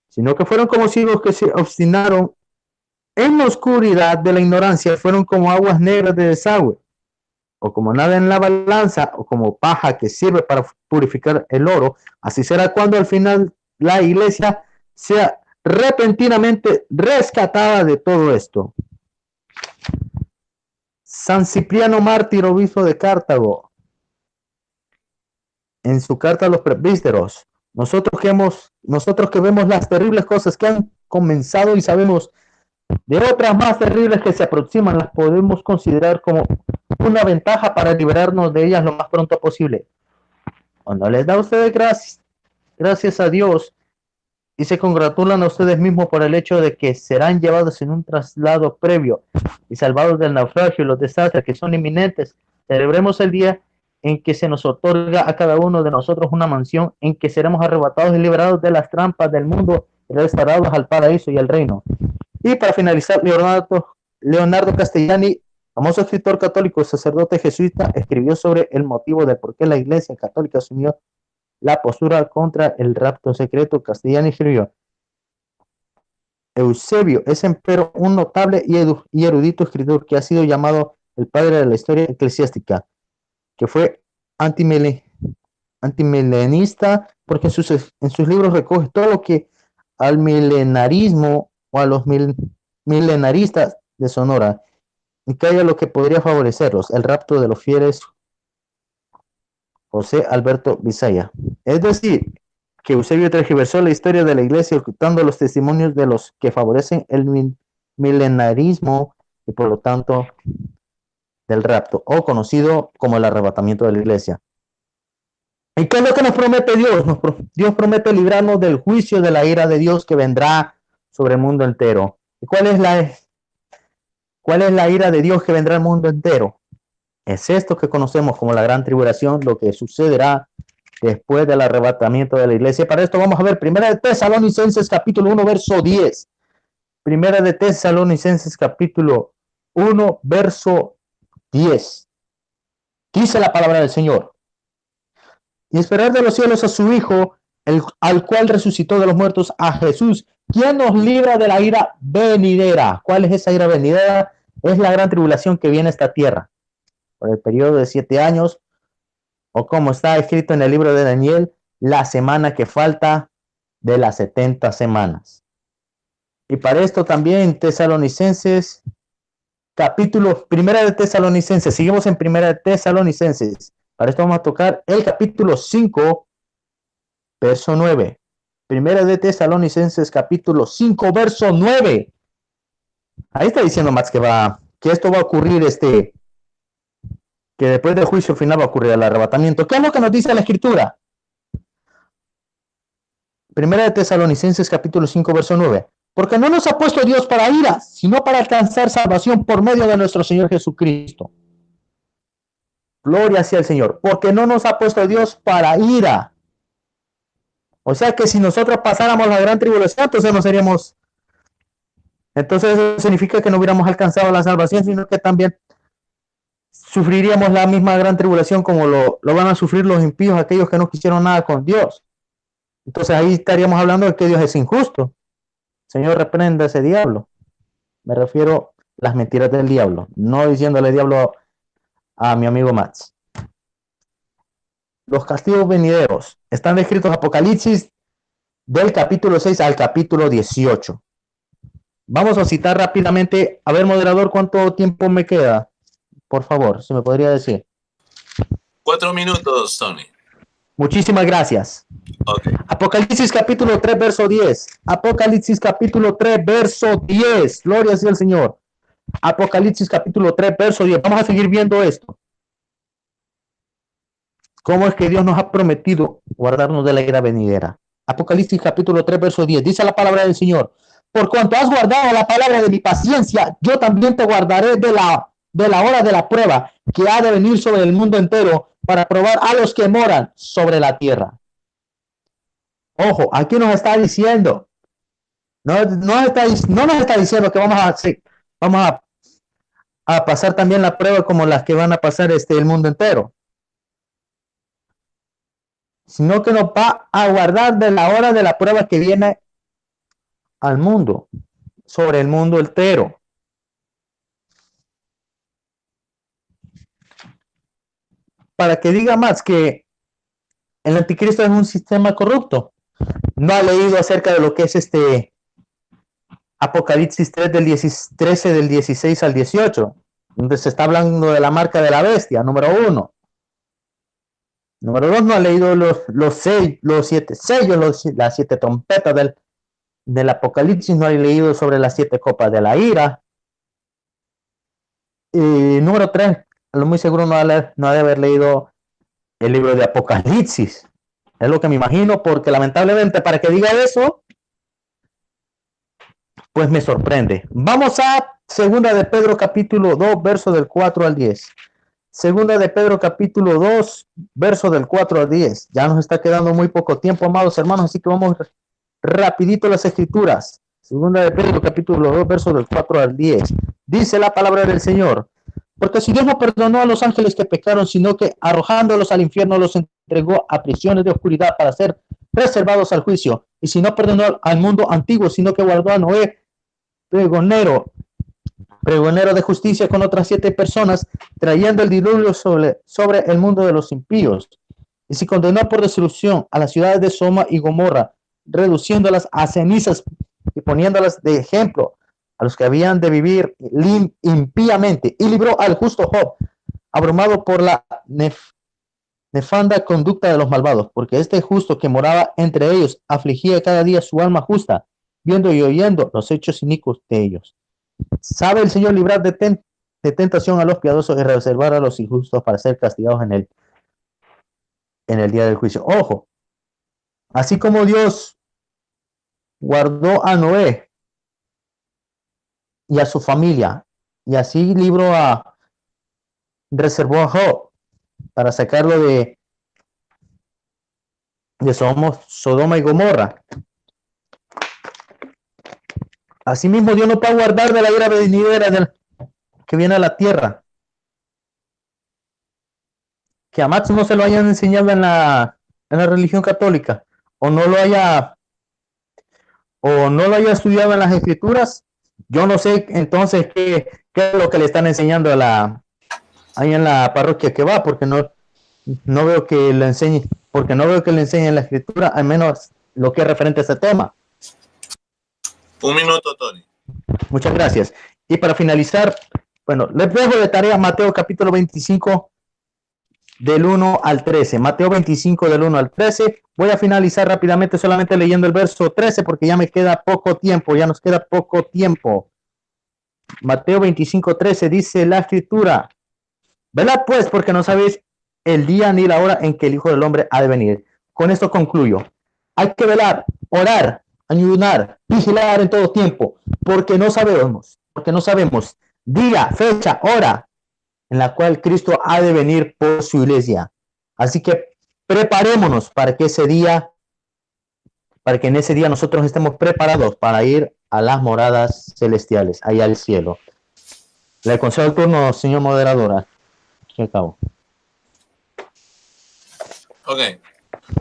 sino que fueron como ciegos que se obstinaron en la oscuridad de la ignorancia, fueron como aguas negras de desagüe, o como nada en la balanza, o como paja que sirve para purificar el oro, así será cuando al final la iglesia sea repentinamente rescatada de todo esto. San Cipriano Mártir, obispo de Cartago, en su carta a los presbíteros, nosotros que vemos las terribles cosas que han comenzado y sabemos de otras más terribles que se aproximan, las podemos considerar como una ventaja para liberarnos de ellas lo más pronto posible. Cuando les da a ustedes gracias a Dios y se congratulan a ustedes mismos por el hecho de que serán llevados en un traslado previo y salvados del naufragio y los desastres que son inminentes, celebremos el día en que se nos otorga a cada uno de nosotros una mansión en que seremos arrebatados y liberados de las trampas del mundo y restaurados al paraíso y al reino. Y para finalizar, Leonardo Castellani, famoso escritor católico, sacerdote jesuita, escribió sobre el motivo de por qué la Iglesia Católica asumió la postura contra el rapto secreto. Castellani escribió: Eusebio es empero un notable y erudito escritor que ha sido llamado el padre de la historia eclesiástica, que fue antimilenista porque en sus libros recoge todo lo que al milenarismo o a los milenaristas de Sonora y que haya lo que podría favorecerlos, el rapto de los fieles. José Alberto Bisaya. Es decir, que Eusebio tergiversó la historia de la iglesia ocultando los testimonios de los que favorecen el milenarismo y por lo tanto del rapto, o conocido como el arrebatamiento de la iglesia. ¿Y qué es lo que nos promete Dios? Dios promete librarnos del juicio de la ira de Dios que vendrá sobre el mundo entero. ¿Y cuál es la ira de Dios que vendrá al mundo entero? Es esto que conocemos como la gran tribulación, lo que sucederá después del arrebatamiento de la iglesia. Para esto vamos a ver Primera de Tesalonicenses capítulo 1 verso 10. Primera de Tesalonicenses capítulo 1 verso 10. Dice la palabra del Señor: y esperar de los cielos a su Hijo, al cual resucitó de los muertos, a Jesús, quien nos libra de la ira venidera. ¿Cuál es esa ira venidera? Es la gran tribulación que viene a esta tierra por el periodo de 7 años, o como está escrito en el libro de Daniel, la semana que falta de las 70 semanas. Y para esto también Tesalonicenses, Primera de Tesalonicenses, seguimos en Primera de Tesalonicenses. Para esto vamos a tocar el capítulo 5, verso 9. Primera de Tesalonicenses, capítulo 5, verso 9. Ahí está diciendo Max que esto va a ocurrir, que después del juicio final va a ocurrir el arrebatamiento. ¿Qué es lo que nos dice la Escritura? Primera de Tesalonicenses, capítulo 5, verso 9. Porque no nos ha puesto Dios para ira, sino para alcanzar salvación por medio de nuestro Señor Jesucristo. Gloria sea al Señor. Porque no nos ha puesto Dios para ira. O sea que si nosotros pasáramos la gran tribulación, entonces no seríamos... Entonces eso significa que no hubiéramos alcanzado la salvación, sino que también sufriríamos la misma gran tribulación como lo van a sufrir los impíos, aquellos que no quisieron nada con Dios. Entonces ahí estaríamos hablando de que Dios es injusto. Señor, reprenda a ese diablo. Me refiero a las mentiras del diablo, no diciéndole diablo a mi amigo Max. Los castigos venideros están descritos en Apocalipsis del capítulo 6 al capítulo 18. Vamos a citar rápidamente. A ver, moderador, ¿cuánto tiempo me queda? Por favor, si me podría decir. 4 minutos, Tony. Muchísimas gracias. Okay. Apocalipsis capítulo 3, verso 10. Apocalipsis capítulo 3, verso 10. Gloria sea al Señor. Apocalipsis capítulo 3, verso 10. Vamos a seguir viendo esto. ¿Cómo es que Dios nos ha prometido guardarnos de la ira venidera? Apocalipsis capítulo 3, verso 10. Dice la palabra del Señor: por cuanto has guardado la palabra de mi paciencia, yo también te guardaré de la hora de la prueba que ha de venir sobre el mundo entero para probar a los que moran sobre la tierra. Ojo, aquí nos está diciendo, no nos está diciendo que vamos a pasar también la prueba como las que van a pasar el mundo entero, sino que nos va a guardar de la hora de la prueba que viene al mundo, sobre el mundo entero. para que diga más que el anticristo es un sistema corrupto. No ha leído acerca de lo que es Apocalipsis 3 13 del 16 al 18, donde se está hablando de la marca de la bestia, número 1. Número 2, no ha leído los 7 sellos, las 7 trompetas del Apocalipsis, no ha leído sobre las 7 copas de la ira. Y número 3, a lo muy seguro no ha de haber leído el libro de Apocalipsis. Es lo que me imagino, porque lamentablemente para que diga eso, pues me sorprende. Vamos a Segunda de Pedro capítulo 2, verso del 4 al 10. Segunda de Pedro capítulo 2, verso del 4 al 10. Ya nos está quedando muy poco tiempo, amados hermanos, así que vamos rapidito a las escrituras. Segunda de Pedro capítulo 2, verso del 4 al 10. Dice la palabra del Señor: porque si Dios no perdonó a los ángeles que pecaron, sino que arrojándolos al infierno los entregó a prisiones de oscuridad para ser reservados al juicio, y si no perdonó al mundo antiguo, sino que guardó a Noé, pregonero de justicia, con otras 7 personas, trayendo el diluvio sobre el mundo de los impíos, y si condenó por destrucción a las ciudades de Sodoma y Gomorra, reduciéndolas a cenizas y poniéndolas de ejemplo a los que habían de vivir impíamente, y libró al justo Job, abrumado por la nefanda conducta de los malvados, porque este justo que moraba entre ellos afligía cada día su alma justa, viendo y oyendo los hechos inicuos de ellos. ¿Sabe el Señor librar de tentación a los piadosos y reservar a los injustos para ser castigados en el día del juicio? Ojo, así como Dios guardó a Noé y a su familia, y así reservó a Job para sacarlo de Sodoma y Gomorra. Asimismo, Dios nos va a guardar de la ira venidera que viene a la tierra. Que a Max no se lo hayan enseñado en la religión católica, o no lo haya estudiado en las escrituras. Yo no sé entonces qué es lo que le están enseñando ahí en la parroquia que va, porque no veo que le enseñe, en la escritura, al menos lo que es referente a este tema. Un minuto, Tony. Muchas gracias. Y para finalizar, bueno, les dejo de tarea Mateo capítulo 25 del 1 al 13. Mateo 25 del 1 al 13. Voy a finalizar rápidamente solamente leyendo el verso 13 porque ya nos queda poco tiempo. Mateo 25, 13 dice la escritura: velad pues, porque no sabéis el día ni la hora en que el Hijo del Hombre ha de venir. Con esto concluyo. Hay que velar, orar, ayunar, vigilar en todo tiempo, porque no sabemos día, fecha, hora en la cual Cristo ha de venir por su iglesia. Así que preparémonos para que en ese día nosotros estemos preparados para ir a las moradas celestiales, allá al cielo. Le concedo el turno, señor moderadora. Se acabó. Ok.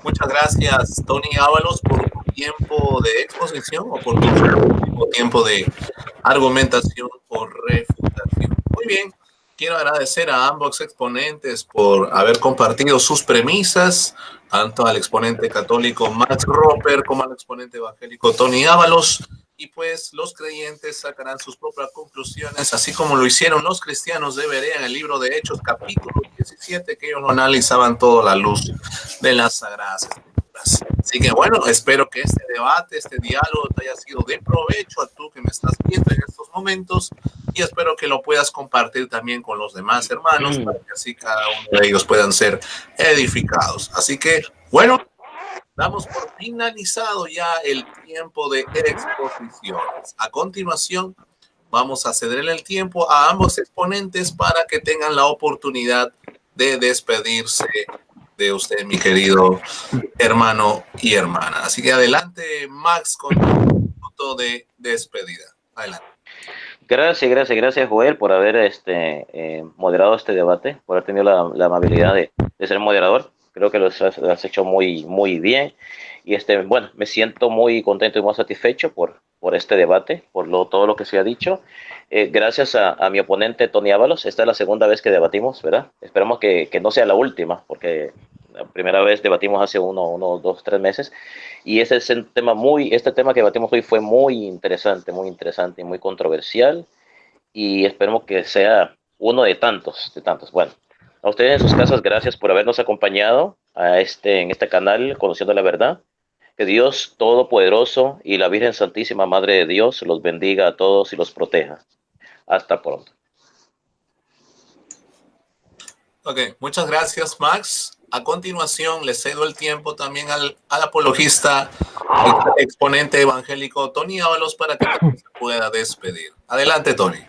Muchas gracias, Tony Ábalos, por tu tiempo de exposición o por tu tiempo de argumentación o refutación. Muy bien. Quiero agradecer a ambos exponentes por haber compartido sus premisas, tanto al exponente católico Max Roper como al exponente evangélico Tony Ábalos. Y pues los creyentes sacarán sus propias conclusiones, así como lo hicieron los cristianos de Berea en el libro de Hechos, capítulo 17, que ellos lo analizaban todo a la luz de las Sagradas Escrituras. Así que bueno, espero que este debate, este diálogo te haya sido de provecho a tú que me estás viendo en estos momentos, y espero que lo puedas compartir también con los demás hermanos, para que así cada uno de ellos puedan ser edificados. Así que bueno, damos por finalizado ya el tiempo de exposiciones. A continuación, vamos a ceder el tiempo a ambos exponentes para que tengan la oportunidad de despedirse de usted, mi querido hermano y hermana. Así que adelante, Max, con un minuto de despedida. Adelante. Gracias, Joel, por haber moderado este debate, por haber tenido la amabilidad de ser moderador. Creo que lo has hecho muy, muy bien. Y bueno, me siento muy contento y muy satisfecho por este debate, todo lo que se ha dicho. Gracias a mi oponente Tony Ábalos, esta es la segunda vez que debatimos, ¿verdad? Esperamos que no sea la última, porque la primera vez debatimos hace uno, 2, 3 meses. Y ese es este tema que debatimos hoy fue muy interesante y muy controversial. Y esperemos que sea uno de tantos, de tantos. Bueno, a ustedes en sus casas, gracias por habernos acompañado en este canal, Conociendo la Verdad. Que Dios Todopoderoso y la Virgen Santísima Madre de Dios los bendiga a todos y los proteja. Hasta pronto. Ok, muchas gracias, Max. A continuación, le cedo el tiempo también al apologista, exponente evangélico Tony Ábalos, para que también se pueda despedir. Adelante, Tony.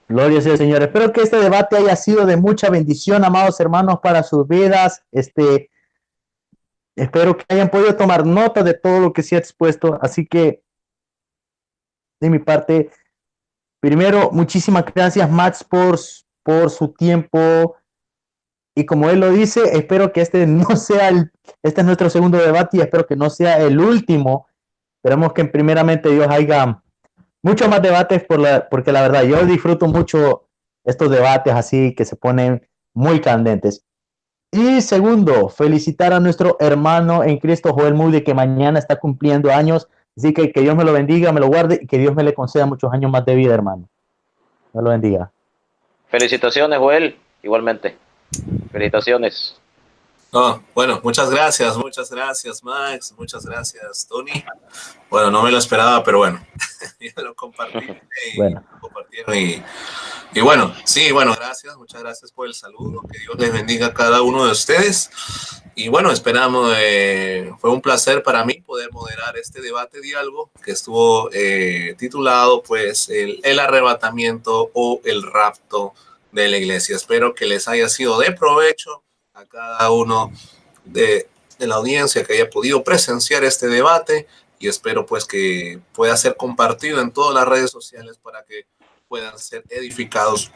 Gloria sea al Señor. Espero que este debate haya sido de mucha bendición, amados hermanos, para sus vidas. Espero que hayan podido tomar nota de todo lo que se ha expuesto. Así que, de mi parte, primero, muchísimas gracias, Max, por su tiempo. Y como él lo dice, espero que este no sea este es nuestro segundo debate y espero que no sea el último. Esperemos que primeramente Dios haya muchos más debates porque la verdad yo disfruto mucho estos debates así que se ponen muy candentes. Y segundo, felicitar a nuestro hermano en Cristo, Joel Moody, que mañana está cumpliendo años. Así que Dios me lo bendiga, me lo guarde y que Dios me le conceda muchos años más de vida, hermano. Me lo bendiga. Felicitaciones, Joel, igualmente. Felicitaciones. Oh, bueno, muchas gracias, Max, muchas gracias, Tony. Bueno, no me lo esperaba, pero bueno, ya lo compartí Bueno. y bueno, sí, bueno, muchas gracias por el saludo, que Dios les bendiga a cada uno de ustedes. Y bueno, esperamos, fue un placer para mí poder moderar este debate diálogo que estuvo titulado pues el arrebatamiento o el rapto de la iglesia. Espero que les haya sido de provecho a cada uno de la audiencia que haya podido presenciar este debate, y espero pues que pueda ser compartido en todas las redes sociales para que puedan ser edificados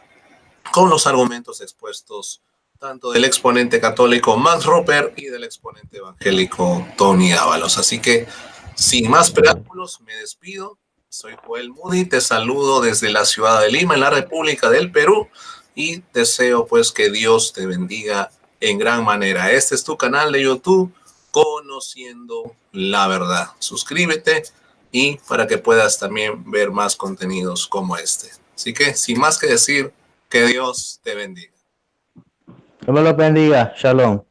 con los argumentos expuestos tanto del exponente católico Max Roper y del exponente evangélico Tony Ábalos. Así que sin más preámbulos me despido. Soy Joel Moody, te saludo desde la ciudad de Lima, en la República del Perú, y deseo pues que Dios te bendiga en gran manera. Este es tu canal de YouTube, Conociendo la Verdad. Suscríbete y para que puedas también ver más contenidos como este. Así que, sin más que decir, que Dios te bendiga. Dios me lo bendiga. Shalom.